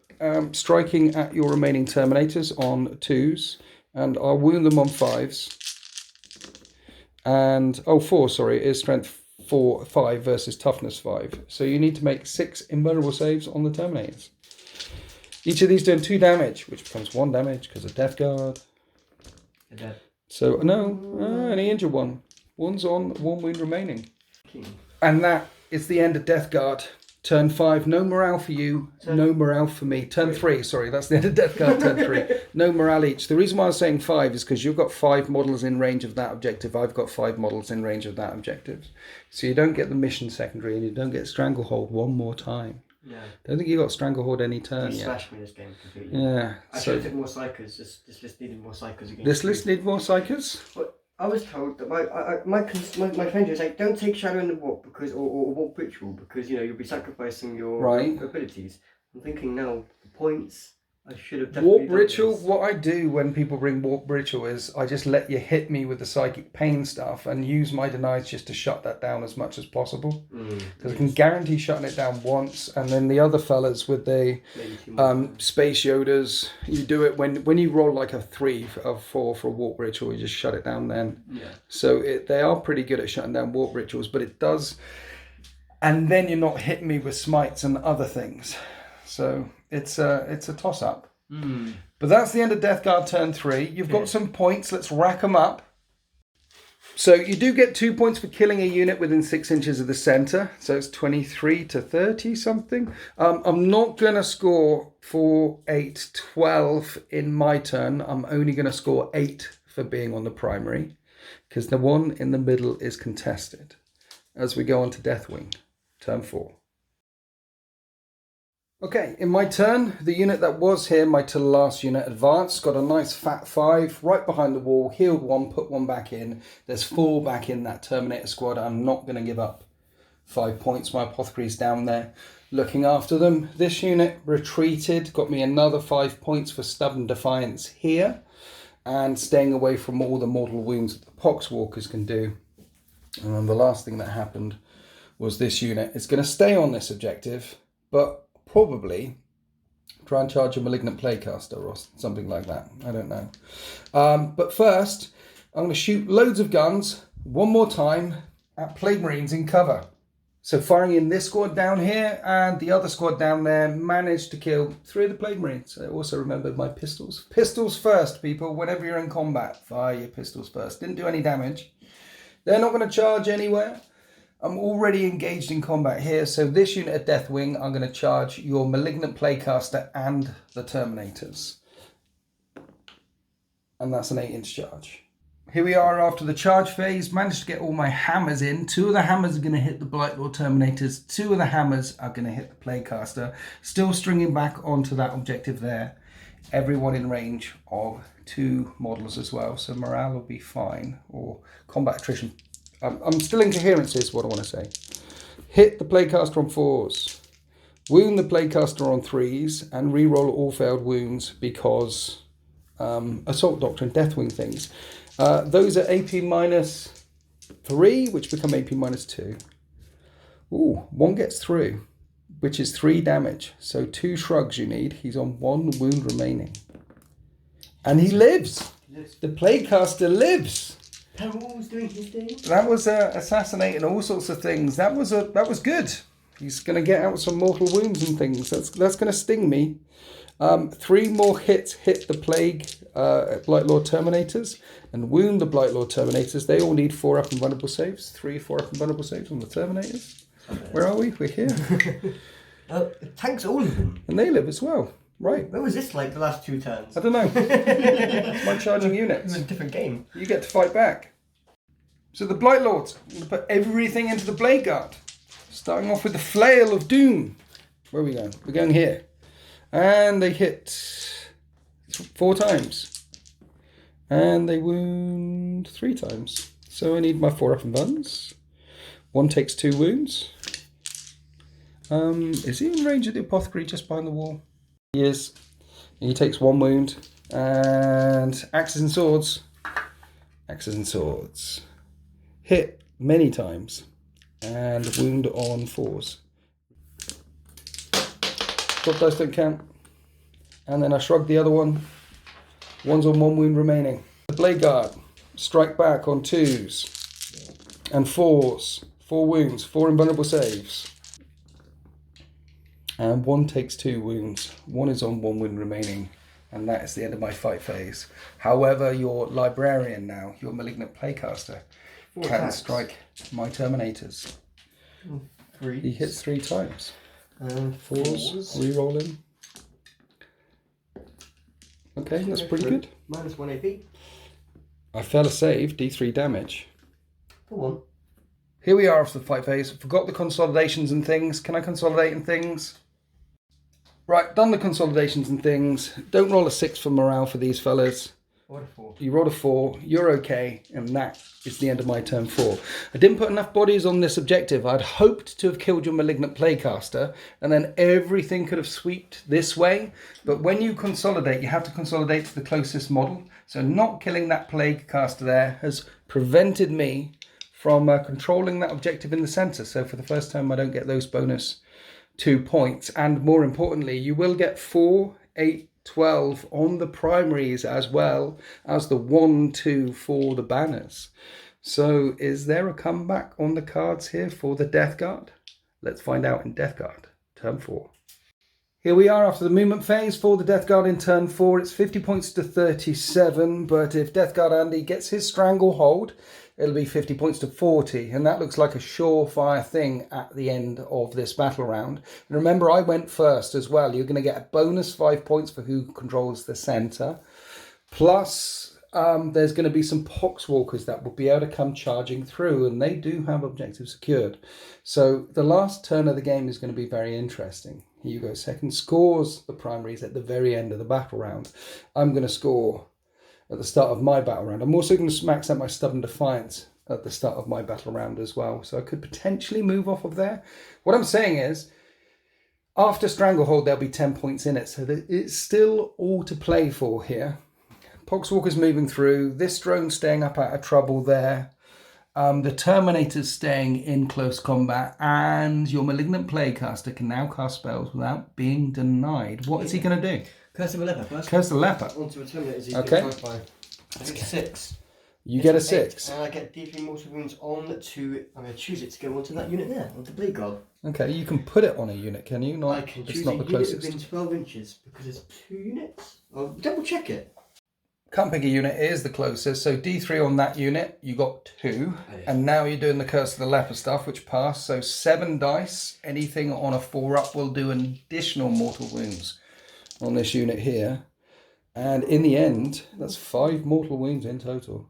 striking at your remaining Terminators on 2s, and I'll wound them on 5s. And 4, sorry, it is strength 5 versus toughness 5. So you need to make 6 invulnerable saves on the Terminators. Each of these doing 2 damage, which becomes 1 damage because of Death Guard. So, no, only injured one. One's on, 1 wound remaining. And that is the end of Death Guard. Turn 5, no morale for you, no morale for me. Turn 3, sorry, that's the end of Death Guard, turn 3. No morale each. The reason why I was saying 5 is because you've got 5 models in range of that objective. I've got 5 models in range of that objective. So you don't get the mission secondary and you don't get Stranglehold one more time. Yeah. Don't think you got Stranglehold any turn yet. You smashed me this game completely. Yeah. I should have took more Psychers. This list needed more Psychers again. This list needed more Psychers? But I was told that my friend was like, don't take Shadow in the Warp because or Warp Ritual because you'll be sacrificing your abilities. I'm thinking now the points. I should have definitely Warp Ritual, what I do when people bring Warp Ritual is I just let you hit me with the psychic pain stuff and use my denies just to shut that down as much as possible. Because I can guarantee shutting it down once, and then the other fellas with the Space Yodas, you do it when you roll like a 3 or 4 for a Warp Ritual, you just shut it down then. Yeah. So they are pretty good at shutting down Warp Rituals, but it does, and then you're not hitting me with smites and other things. So it's a toss-up. But that's the end of Death Guard turn 3. You've got some points. Let's rack them up. So you do get 2 points for killing a unit within 6 inches of the centre. So it's 23 to 30 something. I'm not going to score 4, 8, 12 in my turn. I'm only going to score 8 for being on the primary. Because the one in the middle is contested. As we go on to Deathwing, turn 4. Okay, in my turn, the unit that was here, my to the last unit, advanced, got a nice fat 5 right behind the wall, healed 1, put 1 back in. There's 4 back in that Terminator squad. I'm not going to give up 5 points. My apothecary's down there looking after them. This unit retreated, got me another 5 points for stubborn defiance here, and staying away from all the mortal wounds that the Poxwalkers can do. And then the last thing that happened was this unit. It's going to stay on this objective, but probably try and charge a Malignant Plaguecaster or something like that. I don't know. But first, I'm going to shoot loads of guns one more time at Plague Marines in cover. So firing in this squad down here and the other squad down there, managed to kill 3 of the Plague Marines. I also remembered my pistols. Pistols first, people. Whenever you're in combat, fire your pistols first. Didn't do any damage. They're not going to charge anywhere. I'm already engaged in combat here, so this unit of Deathwing, I'm going to charge your Malignant Plaguecaster and the Terminators. And that's an 8-inch charge. Here we are after the charge phase. Managed to get all my hammers in. 2 of the hammers are going to hit the Blightlord Terminators. 2 of the hammers are going to hit the Plaguecaster. Still stringing back onto that objective there. Everyone in range of 2 models as well, so morale will be fine, or combat attrition. I'm still incoherent, is what I want to say. Hit the Plaguecaster on 4s. Wound the Plaguecaster on 3s, and re-roll all failed wounds because Assault Doctrine, Deathwing things. Those are AP minus 3, which become AP minus 2. Ooh, 1 gets through, which is 3 damage. So 2 shrugs you need. He's on 1 wound remaining. And he lives. The Plaguecaster lives. Peral's doing his thing. That was assassinating all sorts of things. That was good. He's going to get out some mortal wounds and things. That's going to sting me. 3 more hits hit the Blightlord Terminators and wound the Blightlord Terminators. They all need 4 up and vulnerable saves. 3 4 up and vulnerable saves on the Terminators. Where are we? We're here. Tanks all of them. And they live as well. Right. Where was this like the last 2 turns? I don't know. It's my charging unit. It's a different game. You get to fight back. So the Blightlords put everything into the Blade Guard. Starting off with the Flail of Doom. Where are we going? We're going here. And they hit 4 times. And they wound 3 times. So I need my 4 up and buns. 1 takes 2 wounds. Is he in range of the apothecary just behind the wall? He is. He takes 1 wound. And axes and swords. Axes and swords. Hit many times. And wound on 4s. Drop dice don't count. And then I shrug the other one. 1's on 1 wound remaining. The blade guard. Strike back on 2s. And 4s. 4 wounds. 4 invulnerable saves. And 1 takes 2 wounds. 1 is on 1 wound remaining. And that is the end of my fight phase. However, your librarian now, your malignant playcaster, can strike my terminators. 3. He hits 3 times. And 4s, re-rolling. Okay, that's pretty good. Minus 1 AP. I fail a save, D3 damage. For 1. Here we are after the fight phase. Forgot the consolidations and things. Can I consolidate and things? Right, done the consolidations and things. Don't roll a 6 for morale for these fellas. Rolled a 4. You rolled a 4, you're okay, and that is the end of my turn 4. I didn't put enough bodies on this objective. I'd hoped to have killed your malignant playcaster, and then everything could have sweeped this way. But when you consolidate, you have to consolidate to the closest model. So not killing that playcaster there has prevented me from controlling that objective in the centre. So for the first time, I don't get those bonus 2 points. And more importantly, you will get 4, 8, 12 on the primaries as well as the 1, 2 for the banners. So is there a comeback on the cards here for the Death Guard? Let's find out in Death Guard, turn 4. Here we are after the movement phase for the Death Guard in turn 4. It's 50 points to 37, but if Death Guard Andy gets his stranglehold, it'll be 50 points to 40, and that looks like a surefire thing at the end of this battle round. And remember, I went first as well. You're going to get a bonus 5 points for who controls the centre. Plus, there's going to be some poxwalkers that will be able to come charging through, and they do have objectives secured. So the last turn of the game is going to be very interesting. Here you go, second scores the primaries at the very end of the battle round. I'm going to score at the start of my battle round. I'm also going to max out my stubborn defiance at the start of my battle round as well. So I could potentially move off of there. What I'm saying is, after Stranglehold, there'll be 10 points in it. So it's still all to play for here. Poxwalker's moving through. This drone staying up out of trouble there. The Terminator's staying in close combat. And your Malignant Playcaster can now cast spells without being denied. What is he going to do? Curse of a leper. Curse the leper. Onto a Terminator. Okay. By, I think 6. You get a 6. And I get D3 mortal wounds on to. I'm going to choose it to go onto that unit there, onto Blade Guard. Okay, you can put it on a unit, can you? Not, I can choose it's not a the unit closest. within 12 inches because it's 2 units. I'll double check it. Can't pick a unit, it is the closest. So D3 on that unit, you got 2. And now you're doing the Curse of the Leper stuff, which passed. So 7 dice. Anything on a 4-up will do an additional mortal wounds on this unit here. And in the end, that's 5 mortal wounds in total.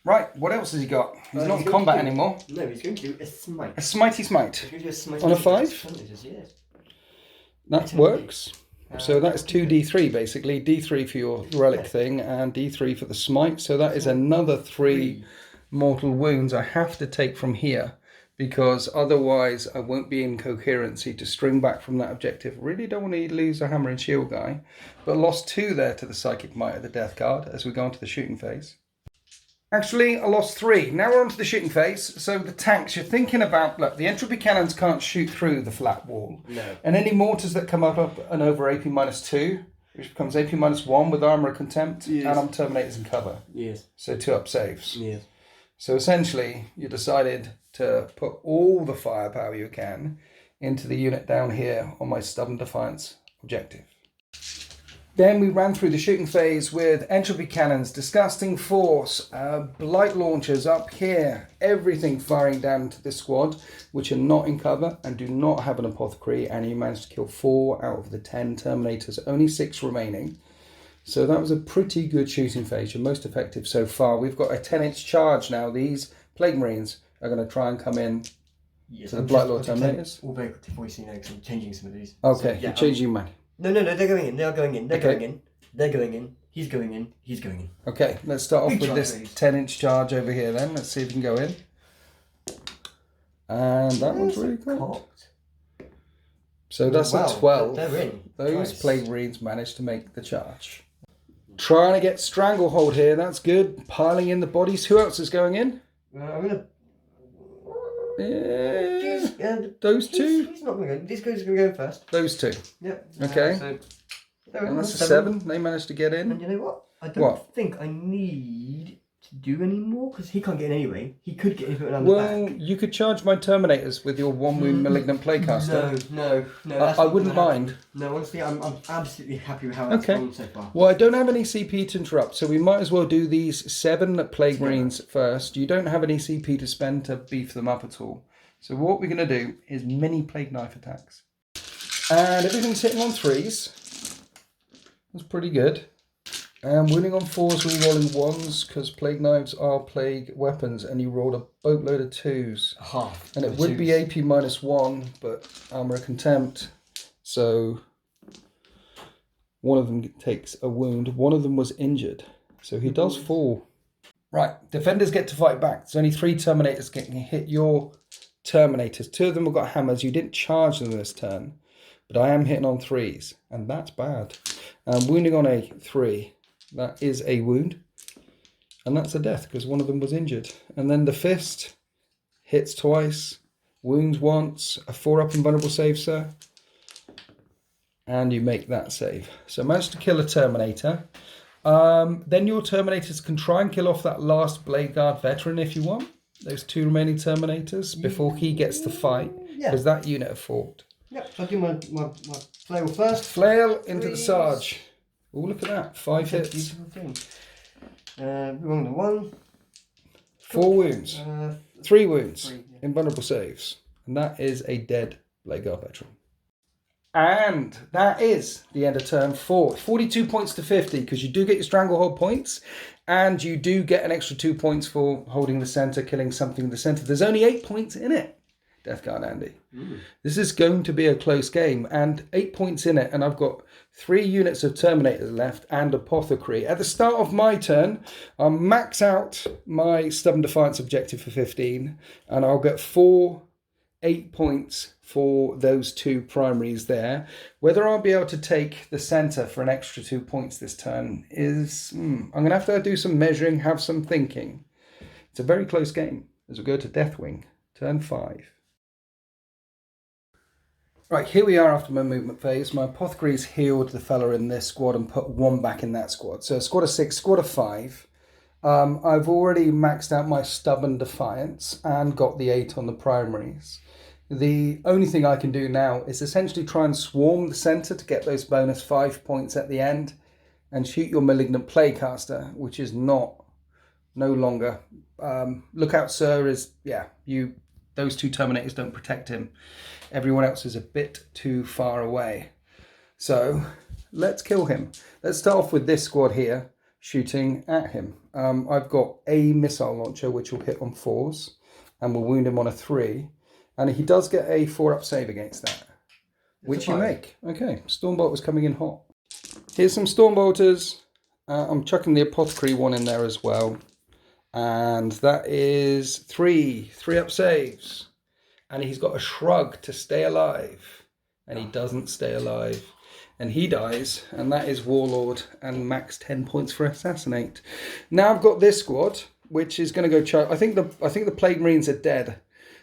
Right, what else has he got? He's not in combat anymore. No, he's going to do a smite. A smitey smite. He's going to do a smite on a 5? Yes. That works. So that's 2d3 basically. D3 for your relic thing and D3 for the smite. So that is another 3 mortal wounds I have to take from here, because otherwise I won't be in coherency to string back from that objective. Really don't want to lose a hammer and shield guy, but lost 2 there to the Psychic Might of the Death Guard as we go into the shooting phase. Actually, I lost 3. Now we're on to the shooting phase. So the tanks, you're thinking about, look, the entropy cannons can't shoot through the flat wall. No. And any mortars that come up and over AP -2, which becomes AP -1 with armor of contempt, yes. and I'm Terminators in cover. Yes. So 2-up saves. Yes. So essentially, you decided to put all the firepower you can into the unit down here on my Stubborn Defiance objective. Then we ran through the shooting phase with entropy cannons, disgusting force, blight launchers up here, everything firing down into this squad, which are not in cover and do not have an apothecary, and you managed to kill 4 out of the 10 Terminators, only 6 remaining. So that was a pretty good shooting phase, your most effective so far. We've got a 10-inch charge now. These Plague Marines are going to try and come in to the Blight Lord Terminators. All very quick before you see now, because I'm changing some of these. Okay, so, yeah, you're changing mine. No, they're going in. They are going in. They're Okay. going in. They're going in. He's going in. He's going in. Okay, let's start off Big with charge, this please. 10-inch charge over here then. Let's see if we can go in. And that one's really good. Cocked. So that's wow, a 12. they're in. Those Nice. Plague Marines managed to make the charge. Trying to get Stranglehold here. That's good. Piling in the bodies. Who else is going in? I'm gonna. Those two? He's not going to go. These guys are going to go first. Those two. Yep. Okay. So, And that's a 7. They managed to get in. And you know what? I don't think I need to do any more because he can't get in anyway. He could get in around the back. Well, you could charge my Terminators with your 1 wound Malignant Playcaster. No. I wouldn't mind. No, honestly, I'm absolutely happy with how that's gone so far. Well, I don't have any CP to interrupt, so we might as well do these 7 Plague Marines first. You don't have any CP to spend to beef them up at all. So what we're going to do is mini Plague Knife attacks. And everything's hitting on 3s. That's pretty good. And winning on 4s, re-rolling 1s, because Plague Knives are Plague weapons, and you rolled a boatload of 2s. Half. And it would be AP -1, but Armor of Contempt. So one of them takes a wound. One of them was injured. So he does fall. Right, defenders get to fight back. There's only 3 Terminators getting hit your Terminators. 2 of them have got hammers. You didn't charge them this turn. But I am hitting on 3s. And that's bad. Wounding on a 3. That is a wound. And that's a death because one of them was injured. And then the fist hits twice. Wounds once. A 4-up invulnerable save, sir. And you make that save. So managed to kill a Terminator. Then your Terminators can try and kill off that last Blade Guard veteran if you want. Those 2 remaining Terminators before he gets to fight. Because that unit have fought. Yep, so I'll do my flail first. Flail into the Sarge. Oh, look at that. 5 hits. Beautiful thing. Wrong the 1. 4 wounds. 3 wounds. 3, yeah. Invulnerable saves. And that is a dead Blade Guard veteran. And that is the end of turn 4. 42 points to 50 because you do get your Stranglehold points and you do get an extra 2 points for holding the centre, killing something in the centre. There's only 8 points in it, Death Guard Andy. This is going to be a close game and 8 points in it, and I've got 3 units of Terminators left and Apothecary. At the start of my turn, I'll max out my Stubborn Defiance objective for 15 and I'll get 8 points for those 2 primaries there. Whether I'll be able to take the centre for an extra 2 points this turn is... I'm going to have to do some measuring, have some thinking. It's a very close game as we go to Deathwing, turn 5. Right, here we are after my movement phase. My Apothecary's healed the fella in this squad and put 1 back in that squad. So squad of 6, squad of 5. I've already maxed out my Stubborn Defiance and got the 8 on the primaries. The only thing I can do now is essentially try and swarm the centre to get those bonus 5 points at the end and shoot your Malignant Playcaster, which is no longer. Lookout Sir is, those 2 Terminators don't protect him. Everyone else is a bit too far away. So let's kill him. Let's start off with this squad here, shooting at him. I've got a missile launcher, which will hit on 4s and will wound him on a 3. And he does get a 4-up save against that, which you make. Okay, Stormbolt was coming in hot. Here's some Stormbolters. I'm chucking the Apothecary one in there as well. And that is 3-up saves. And he's got a shrug to stay alive. And he doesn't stay alive. And he dies. And that is Warlord and max 10 points for Assassinate. Now I've got this squad, which is going to go charge. I think the Plague Marines are dead.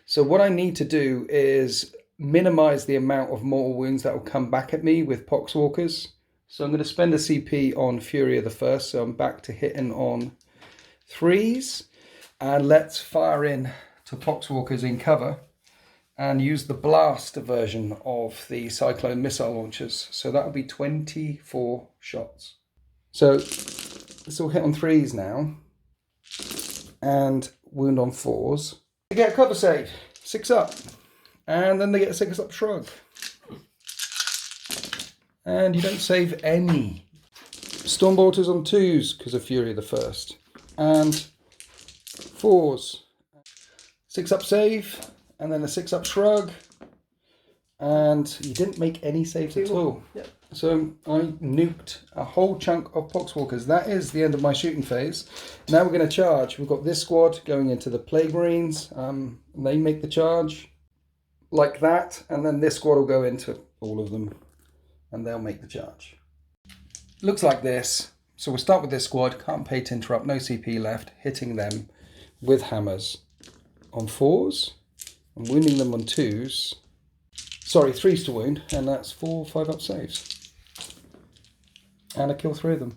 So what I need to do is minimize the amount of mortal wounds that will come back at me with Poxwalkers. So I'm going to spend a CP on Fury of the First. So I'm back to hitting on 3s. And let's fire in to Poxwalkers in cover and use the blast version of the Cyclone missile launchers. So that'll be 24 shots. So this will hit on 3s now and wound on 4s. They get a cover save, 6 up, and then they get a 6-up shrug. And you don't save any. Stormbolters on 2s because of Fury of the First. And 4s. 6-up save, and then a 6-up shrug. And you didn't make any saves at all. Yep. So I nuked a whole chunk of Poxwalkers. That is the end of my shooting phase. Now we're going to charge. We've got this squad going into the Plague Marines. They make the charge. like that, and then this squad will go into all of them, and they'll make the charge. Looks like this. So we'll start with this squad. Can't pay to interrupt. No CP left. Hitting them with hammers on 4s and wounding them on 2s. Sorry, 3s to wound, and that's 4 5-up saves. And I kill 3 of them.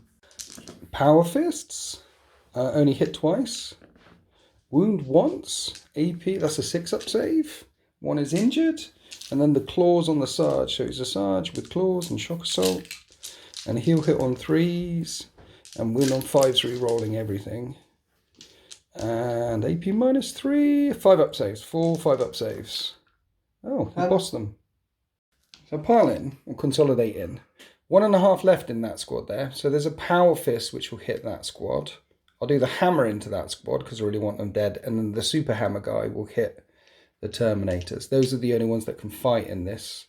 Power fists. Only hit twice. Wound once. AP, that's a 6-up save. 1 is injured. And then the claws on the Sarge. So he's a Sarge with claws and shock assault. And he'll hit on 3s. And win on 5s, re-rolling everything. And AP -3. 5-up saves. 4 5-up saves. Oh, he bossed them. So pile in or consolidate in. 1.5 left in that squad there. So there's a power fist which will hit that squad. I'll do the hammer into that squad because I really want them dead. And then the super hammer guy will hit the Terminators. Those are the only ones that can fight in this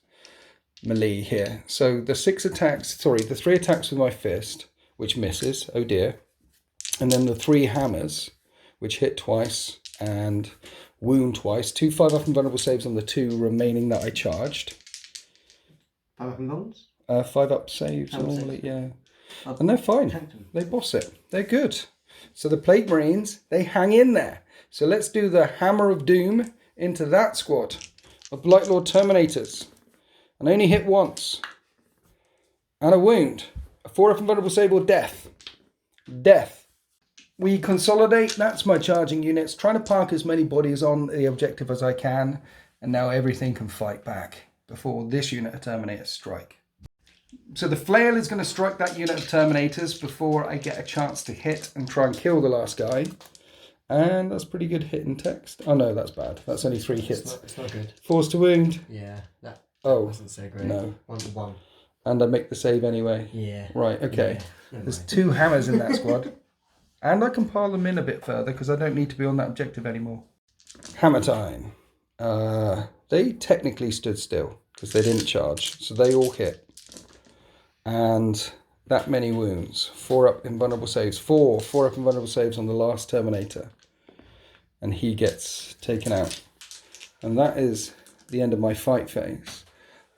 melee here. So the 3 attacks with my fist, which misses. Oh dear. And then the 3 hammers, which hit twice and wound twice. 2 5-up invulnerable saves on the 2 remaining that I charged. 5-up invulns? 5-up saves normally, yeah. And they're fine. They boss it. They're good. So the Plague Marines, they hang in there. So let's do the Hammer of Doom into that squad of Blightlord Terminators. And only hit once. And a wound. A 4-up invulnerable save or death. Death. We consolidate. That's my charging units. Trying to park as many bodies on the objective as I can. And now everything can fight back before this unit of Terminators strike. So the flail is going to strike that unit of Terminators before I get a chance to hit and try and kill the last guy. And that's pretty good hit in text. Oh no, that's bad. That's only 3 hits. It's not good. 4s to wound. Yeah, that Oh, wasn't so great. no. 1 to 1. And I make the save anyway. Yeah. Right, okay. Yeah. There's 2 hammers in that squad. And I can pile them in a bit further because I don't need to be on that objective anymore. Hammer time. They technically stood still because they didn't charge. So they all hit. And that many wounds. 4-up invulnerable saves. 4 4-up invulnerable saves on the last Terminator. And he gets taken out. And that is the end of my fight phase.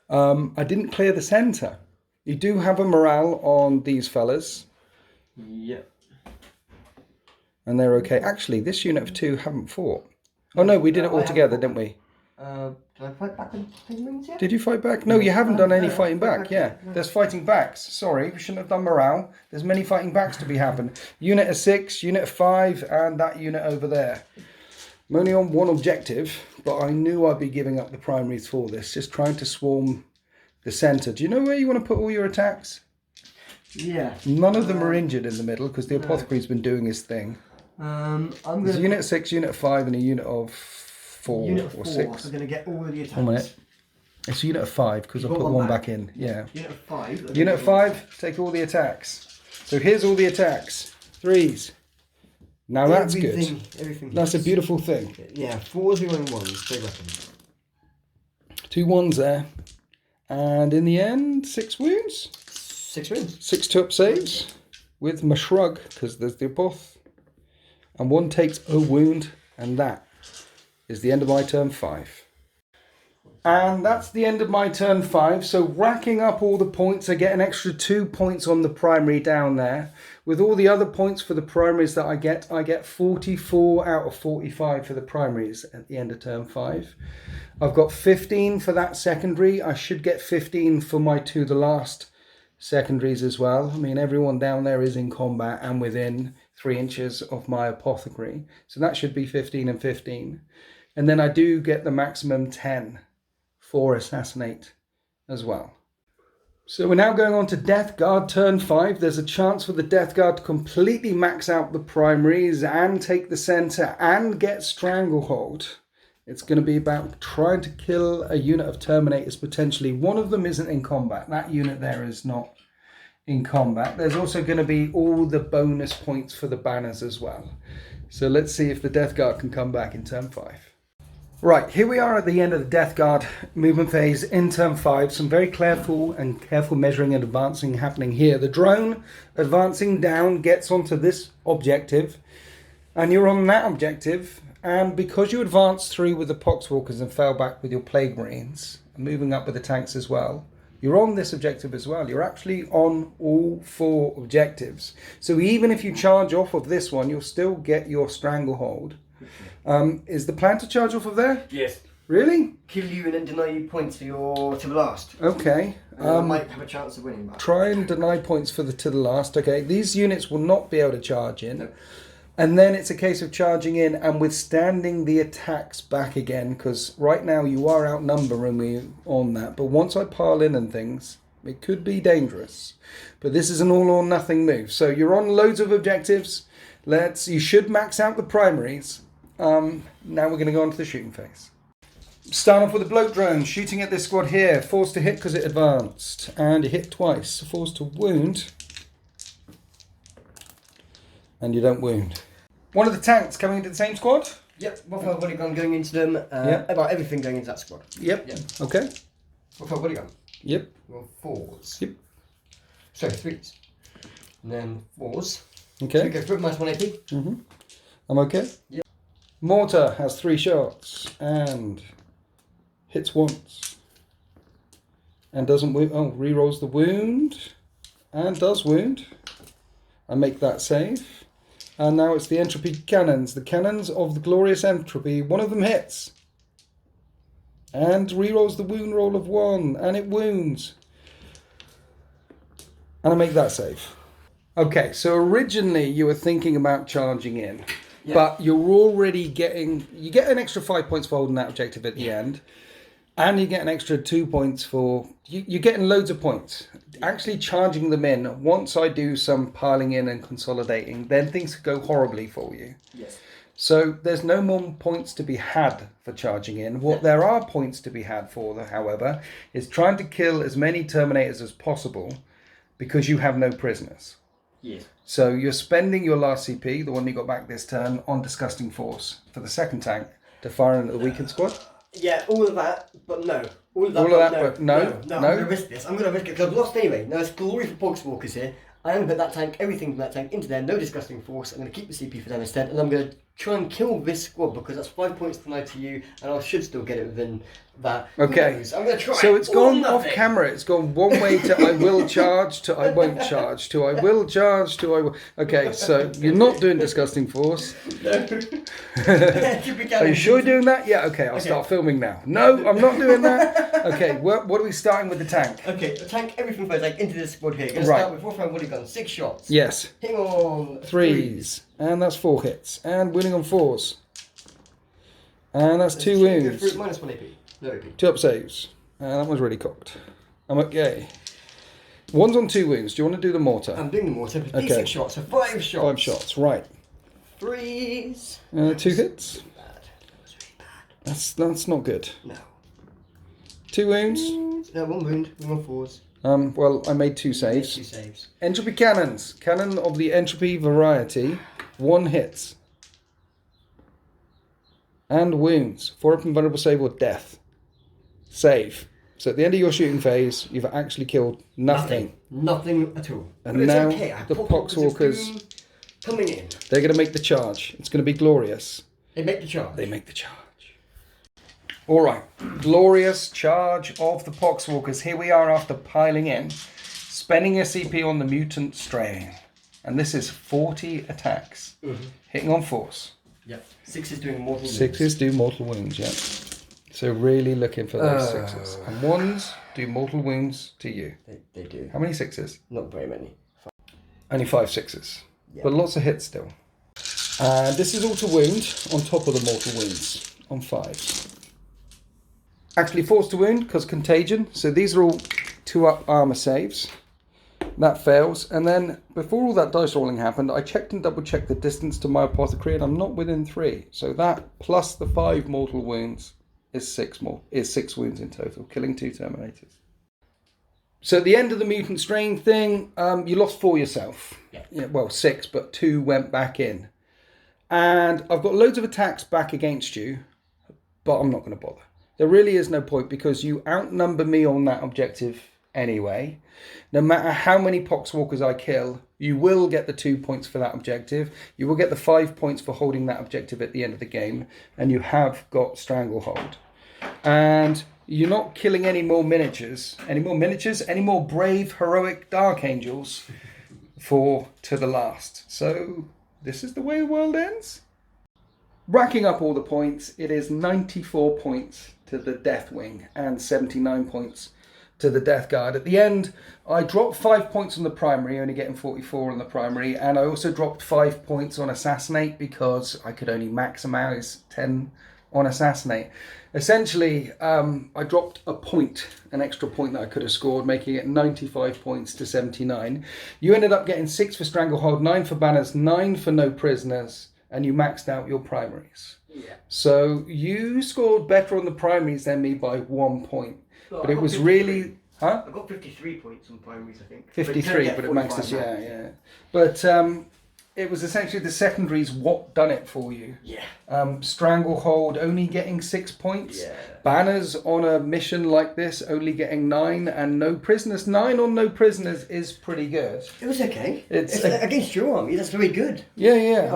I didn't clear the centre. You do have a morale on these fellas. Yep. And they're okay. Actually, this unit of 2 haven't fought. Oh no, we did it all together, didn't we? Did I fight back with penguins yet? Did you fight back? No, you haven't done any fighting back. Yeah, there's fighting backs. Sorry, we shouldn't have done morale. There's many fighting backs to be happened. Unit of 6, unit of 5, and that unit over there. I'm only on 1 objective, but I knew I'd be giving up the primaries for this. Just trying to swarm the centre. Do you know where you want to put all your attacks? Yeah. None of them are injured in the middle because the apothecary's been doing his thing. There's a unit of 6, unit of 5, and a unit of 4 unit of or 4, 6. I'm going to get all of the attacks. 1 minute. It's a unit of 5 because I put one back in. Yeah. Unit of 5. Unit of 5, take all the attacks. So here's all the attacks. 3s. Now that's good. Everything That's a beautiful thing. Yeah, 4s going 1s, big weapon. 2 1s there. And in the end, 6 wounds. 6 wounds. 6 2-up saves with my shrug because there's the apoth. And 1 takes a wound, and that is the end of my turn 5. And that's the end of my turn 5. So racking up all the points, I get an extra 2 points on the primary down there. With all the other points for the primaries that I get 44 out of 45 for the primaries at the end of turn 5. I've got 15 for that secondary. I should get 15 for my 2 the last secondaries as well. I mean, everyone down there is in combat and within 3 inches of my apothecary. So that should be 15 and 15. And then I do get the maximum 10 for assassinate as well. So we're now going on to Death Guard turn 5. There's a chance for the Death Guard to completely max out the primaries and take the centre and get Stranglehold. It's going to be about trying to kill a unit of Terminators potentially. One of them isn't in combat. That unit there is not in combat. There's also going to be all the bonus points for the banners as well. So let's see if the Death Guard can come back in turn 5. Right, here we are at the end of the Death Guard movement phase in turn 5. Some very careful measuring and advancing happening here. The drone advancing down gets onto this objective, and you're on that objective, And because you advanced through with the Poxwalkers and fell back with your Plague Marines, moving up with the tanks as well, you're on this objective as well. You're actually on all 4 objectives. So even if you charge off of this one, you'll still get your Stranglehold. Is the plan to charge off of there? Yes. Really? Kill you and then deny you points for your to the last. Okay. I might have a chance of winning that. Try and deny points for the to the last. Okay. These units will not be able to charge in. No. And then it's a case of charging in and withstanding the attacks back again, because right now you are outnumbering me on that. But once I pile in and things, it could be dangerous. But this is an all or nothing move. So you're on loads of objectives. You should max out the primaries. Now we're going to go on to the shooting phase. Start off with a bloat drone, shooting at this squad here. Forced to hit because it advanced. And it hit twice. Forced to wound. And you don't wound. One of the tanks coming into the same squad? Yep, Warhammer Bodygun going into them. About everything going into that squad. Yep. Okay. Warhammer Bodygun. Yep. Well, 4s. Yep. Sorry, 3s. And then 4s. Okay. So we go for it, minus 1 AP. Mm-hmm. I'm okay? Yep. Mortar has 3 shots and hits once. And doesn't wound. Oh, rerolls the wound. And does wound. I make that save. And now it's the entropy cannons. The cannons of the glorious entropy. One of them hits. And rerolls the wound roll of 1. And it wounds. And I make that save. Okay, so originally you were thinking about charging in. Yeah. But you're already getting... You get an extra 5 points for holding that objective at the end. And you get an extra 2 points for... You're getting loads of points. Actually charging them in, once I do some piling in and consolidating, then things could go horribly for you. Yes. So there's no more points to be had for charging in. What there are points to be had for, however, is trying to kill as many Terminators as possible because you have no prisoners. Yes. So you're spending your last CP, the one you got back this turn, on Disgusting Force for the second tank to fire into the weakened squad. Yeah, all of that, but no. All of that, but no. I'm going to risk this. I'm going to risk it because I've lost anyway. Now it's glory for Poxwalkers here. I am going to put that tank, everything from that tank, into there. No Disgusting Force. I'm going to keep the CP for them instead, and I'm going to try and kill this squad because that's 5 points tonight to you, and I should still get it within that. Okay. I'm going to try. So it's gone off camera. It's gone one way to I will charge to I won't charge to I will charge to I will. Okay, so you're not doing Disgusting Force. No. Are you sure you're doing that? Yeah. Okay, I'll start filming now. No, I'm not doing that. Okay, what are we starting with the tank? Okay, the tank, everything first, like into this squad here. Going to start with Warhammer Bodygun, 6 shots. Yes. Hitting on 3s. And that's 4 hits. And winning on 4s. And that's 2 wounds. Minus 1 AP. No AP. 2 up saves. And that one's really cocked. I'm okay. One's on 2 wounds. Do you want to do the mortar? I'm doing the mortar. Okay. 6 shots, so 5 shots. 5 shots, right. 3s. 2 hits. Bad. That's really bad. That's not good. No. 2 wounds. No, 1 wound. 1 4s. Well, I made 2 saves. 2 saves. Entropy cannons. Cannon of the entropy variety. 1 hits. And wounds. 4 up invulnerable save or death. Save. So at the end of your shooting phase, you've actually killed nothing. Nothing at all. And but now it's okay. the Poxwalkers coming in. They're going to make the charge. It's going to be glorious. They make the charge. They make the charge. All right. Glorious charge of the Poxwalkers. Here we are after piling in. Spending a CP on the mutant strain. And this is 40 attacks. Mm-hmm. Hitting on force. Yep. 6 is doing mortal wounds. 6s do mortal wounds, yeah. So really looking for those 6s. And 1s do mortal wounds to you. They do. How many 6s? Not very many. 5. Only 5 6s. Yeah. But lots of hits still. This is all to wound on top of the mortal wounds on 5s. Actually forced to wound because contagion. So these are all 2 up armor saves. That fails. And then before all that dice rolling happened, I checked and double checked the distance to my apothecary and I'm not within 3. So that plus the 5 mortal wounds is 6 wounds in total, killing 2 Terminators. So at the end of the mutant strain thing, you lost 4 yourself. Yeah, well, 6, but 2 went back in. And I've got loads of attacks back against you, but I'm not going to bother. There really is no point because you outnumber me on that objective anyway. No matter how many Poxwalkers I kill, you will get the 2 points for that objective. You will get the 5 points for holding that objective at the end of the game. And you have got Stranglehold. And you're not killing any more miniatures. Any more brave, heroic Dark Angels to the last. So this is the way the world ends. Racking up all the points, it is 94 points to the Deathwing and 79 points to the Death Guard. At the end, I dropped 5 points on the primary, only getting 44 on the primary, and I also dropped 5 points on Assassinate because I could only maximize 10 on Assassinate. Essentially, I dropped an extra point that I could have scored, making it 95 points to 79. You ended up getting 6 for Stranglehold, 9 for Banners, 9 for No Prisoners, and you maxed out your primaries. Yeah. So you scored better on the primaries than me by 1 point. Well, but it was really... Huh? I got 53 points on primaries, I think. 53, but it maxed us, yeah. But it was essentially the secondaries what done it for you. Yeah. Stranglehold only getting 6 points. Yeah. Banners on a mission like this only getting 9, and No Prisoners. 9 on No Prisoners is pretty good. It was okay. It's against your army, that's very good. Yeah.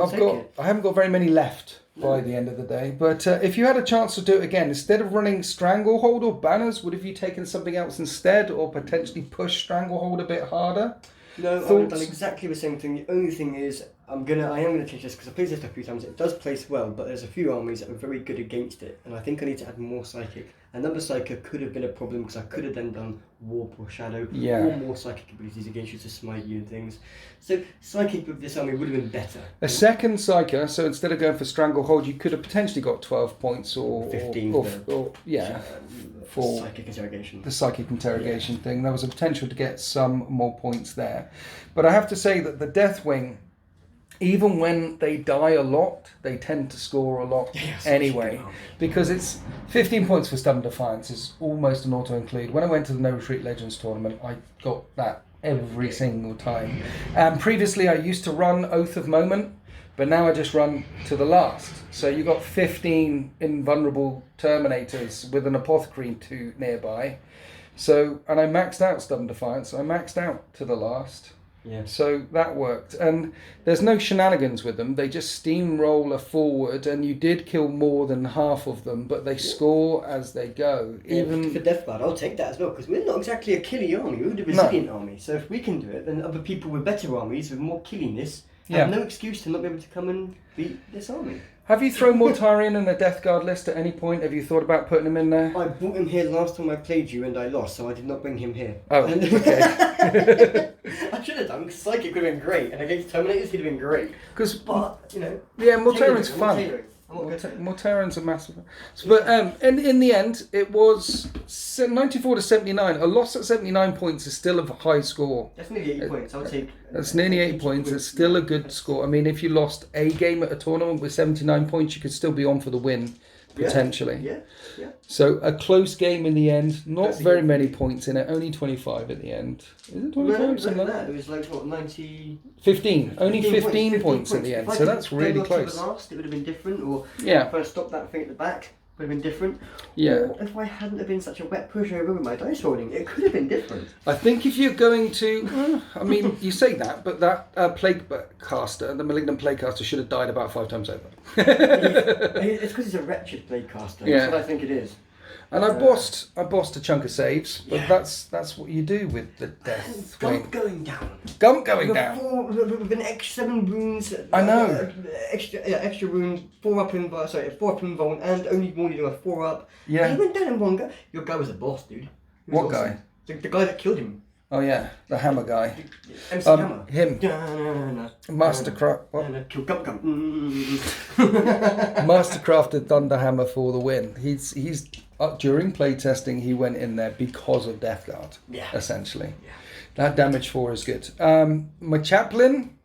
I haven't got very many left by the end of the day. But if you had a chance to do it again, instead of running Stranglehold or Banners, would have you taken something else instead, or potentially push Stranglehold a bit harder? No, I would have done exactly the same thing. The only thing is, I am gonna change this because I played this a few times. It does place well, but there's a few armies that are very good against it, and I think I need to add more Psychic. Another Psychic could have been a problem because I could have then done Warp or Shadow, or more Psychic abilities against you to smite you and things. So Psychic with this army would have been better. A second Psyker, so instead of going for Stranglehold, you could have potentially got 12 points or 15 for Psychic Interrogation. The Psychic Interrogation thing. There was a potential to get some more points there. But I have to say that the Deathwing, even when they die a lot, they tend to score a lot anyway. Because it's 15 points for Stubborn Defiance is almost an auto-include. When I went to the No Retreat Legends tournament, I got that every single time. Previously, I used to run Oath of Moment, but now I just run to the last. So you got 15 invulnerable Terminators with an Apothecary nearby. So, and I maxed out Stubborn Defiance. I maxed out to the last. Yeah. So that worked. And there's no shenanigans with them. They just steamroller forward, and you did kill more than half of them, but they score as they go. Even for Death Guard, I'll take that as well, because we're not exactly a killy army. We're a resilient army. So if we can do it, then other people with better armies, with more killiness, have no excuse to not be able to come and beat this army. Have you thrown Mortarion in the Death Guard list at any point? Have you thought about putting him in there? I brought him here last time I played you and I lost, so I did not bring him here. Oh, okay. I should have done, because Psychic would have been great, and against Terminators he'd have been great. But, Yeah, Mortarion's fun. Mortarion's a massive... But in the end, it was 94 to 79. A loss at 79 points is still a high score. That's nearly 80 points. I'll take... That's nearly 8 points. It's still a good score. I mean, if you lost a game at a tournament with 79 points, you could still be on for the win, potentially. Yeah. So a close game in the end. Not very many points in it. Only 25 at the end. Is it 25? No, it was like, what, 90... 15. Only 15 points at the end. So that's really close. If I last, it would have been different. Or if I stopped that thing at the back, it would have been different. Yeah. Or if I hadn't have been such a wet pushover with my dice rolling, it could have been different. I think if you're going to... I mean, you say that, but that Plague Caster, the Malignant Plague Caster, should have died about 5 times over. It's because he's a wretched Plague Caster. Yeah. That's what I think it is. And I bossed a chunk of saves, but that's what you do with the Deathwing. Gump going down. With an extra 7 wounds. I know. Extra wounds, 4 up invuln, and only one you do a 4 up. Yeah. And he went down in one go. Your guy was a boss, dude. What guy? The guy that killed him. Oh yeah, the Hammer guy. MC Hammer. Him. Mastercraft. Mastercrafted Thunderhammer for the win. He's during playtesting he went in there because of Death Guard. Yeah. Essentially. Yeah. That damage 4 is good. My chaplain.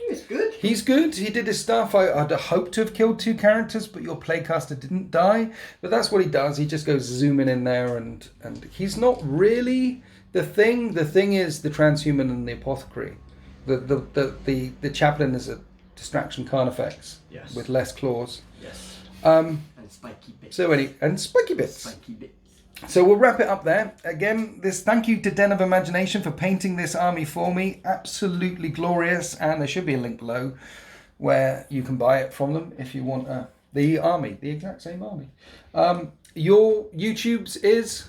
He's good. He's good. He did his stuff. I'd hoped to have killed 2 characters, but your playcaster didn't die. But that's what he does. He just goes zooming in there, and he's not really the thing. The thing is the transhuman and the apothecary. The chaplain is a distraction carnifex with less claws. Yes. And spiky bits. And spiky bits. So we'll wrap it up there. Again, thank you to Den of Imagination for painting this army for me. Absolutely glorious. And there should be a link below where you can buy it from them if you want the army, the exact same army. Your YouTube's is?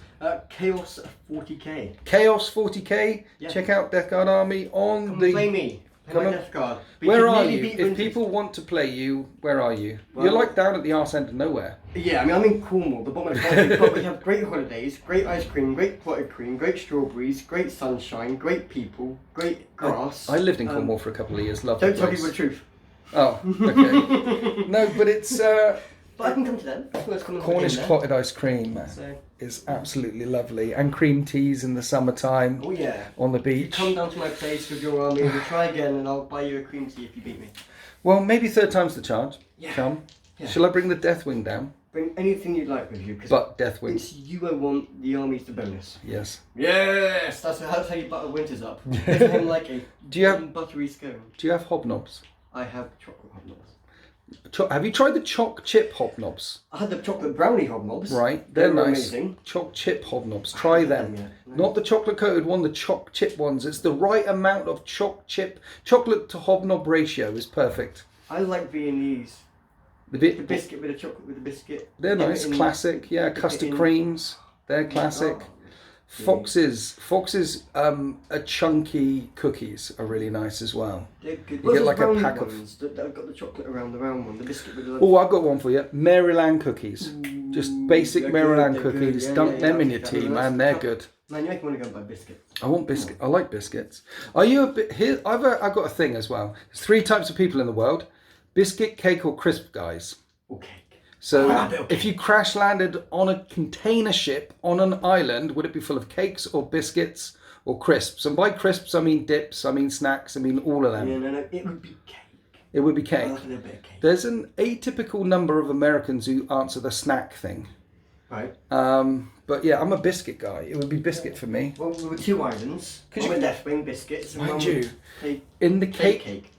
Chaos 40k. Chaos 40k. Yeah. Check out Death Guard Army on Come the... play me. Play my Death Guard. Where are you? If people want to play you, where are you? Well, you're like down at the arse end of nowhere. Yeah, I mean, I'm in Cornwall, the bottom of the country, but we have great holidays, great ice cream, great clotted cream, great strawberries, great sunshine, great people, great grass. I lived in Cornwall for a couple of years. Loved Don't the tell place. people the truth. Oh, okay. No, but it's... But I can come to them. That's what's coming Cornish clotted ice cream So. is absolutely lovely. And cream teas in the summertime Oh yeah. on the You beach. come down to my place with your army and we'll try again and I'll buy you a cream tea if you beat me. Well, maybe third time's the charge. Yeah. Come. Yeah. Shall I bring the Deathwing down? Bring anything you'd like with you. But Deathwing. It's you I want, the army's the bonus. Yes. Yes! That's how you butter winters up. Make him like a Do you have buttery scone. Do you have hobnobs? I have chocolate hobnobs. Have you tried the choc chip hobnobs? I had the chocolate brownie hobnobs. Right, They they're were nice. amazing. Choc chip hobnobs. Try them. yet. No. Not the chocolate coated one, the choc chip ones. It's the right amount of chocolate to hobnob ratio is perfect. I like Viennese. The The biscuit with the chocolate with the biscuit. They're Dip it nice, in- classic. Yeah, dip it custard in- creams. They're classic. Oh. Fox's a chunky cookies are really nice as well. They're good. You get Those like a brownie pack of- ones that have got the chocolate around the round one, the biscuit with the. Oh, I've got one for you. Maryland cookies. Just basic They're Maryland good, they're good. cookies. Yeah, Dunk yeah, them yeah, in I'll your take that tea, one. man. They're good. Man, you make me want to go and buy biscuits. I want biscuit. I like biscuits. Are you a bit here? I've got a thing as well. There's 3 types of people in the world: biscuit, cake, or crisp guys. Okay. So, Okay. if you crash landed on a container ship on an island, would it be full of cakes or biscuits or crisps? And by crisps, I mean dips, I mean snacks, I mean all of them. Yeah, no, it would be cake. It would be I cake. like a little bit of cake. There's an atypical number of Americans who answer the snack thing. Right. But yeah, I'm a biscuit guy. It would be biscuit for me. Well, we were 2 islands. 'Cause One you with Deathwing biscuits and Mind one you, with cake. In the cake, Cake.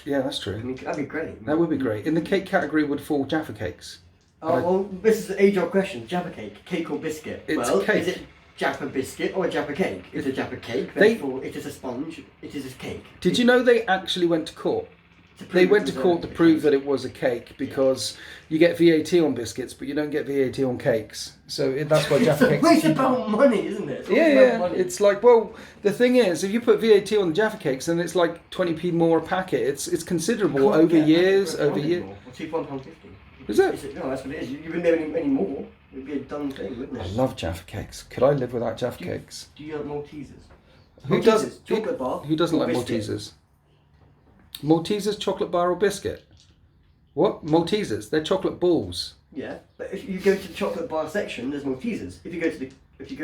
yeah, that's I true. mean, that'd be great. That would be great. In the cake category would fall Jaffa cakes. Oh, well, this is an age-old question. Jaffa cake or biscuit? It's well, cake. is it Jaffa biscuit or a Jaffa cake? It's a Jaffa cake, They- therefore it is a sponge, it is a cake. Did you know they actually went to court? They went to court to prove that it was a cake because you get VAT on biscuits, but you don't get VAT on cakes. So that's why Jaffa cakes. It's about money, isn't it? It's always Yeah, about yeah. money. It's like, well, the thing is, if you put VAT on the Jaffa cakes, then it's like 20p more a packet. It's considerable Can't over get a years, packet for over £1 years. more, or £2.50. Is it? No, that's what it is. You wouldn't be any more. It would be a done thing, wouldn't I it? love Jaffa cakes. Could I live without Jaffa cakes? Do you like Maltesers? Who does? Chocolate bar. Who doesn't or like biscuit? Maltesers? Maltesers, chocolate bar or biscuit? What? Maltesers? They're chocolate balls. Yeah, but if you go to the chocolate bar section, there's Maltesers. If you go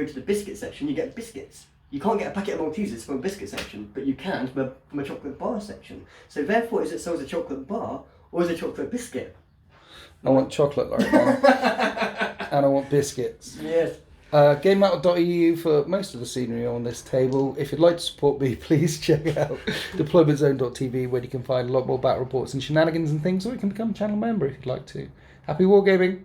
to the biscuit section, you get biscuits. You can't get a packet of Maltesers from a biscuit section, but you can from a chocolate bar section. So therefore, is it sold as a chocolate bar or as a chocolate biscuit? I want chocolate right now. And I want biscuits. Yes. GameMattle.eu for most of the scenery on this table. If you'd like to support me, please check out deploymentzone.tv where you can find a lot more battle reports and shenanigans and things, or you can become a channel member if you'd like to. Happy wargaming!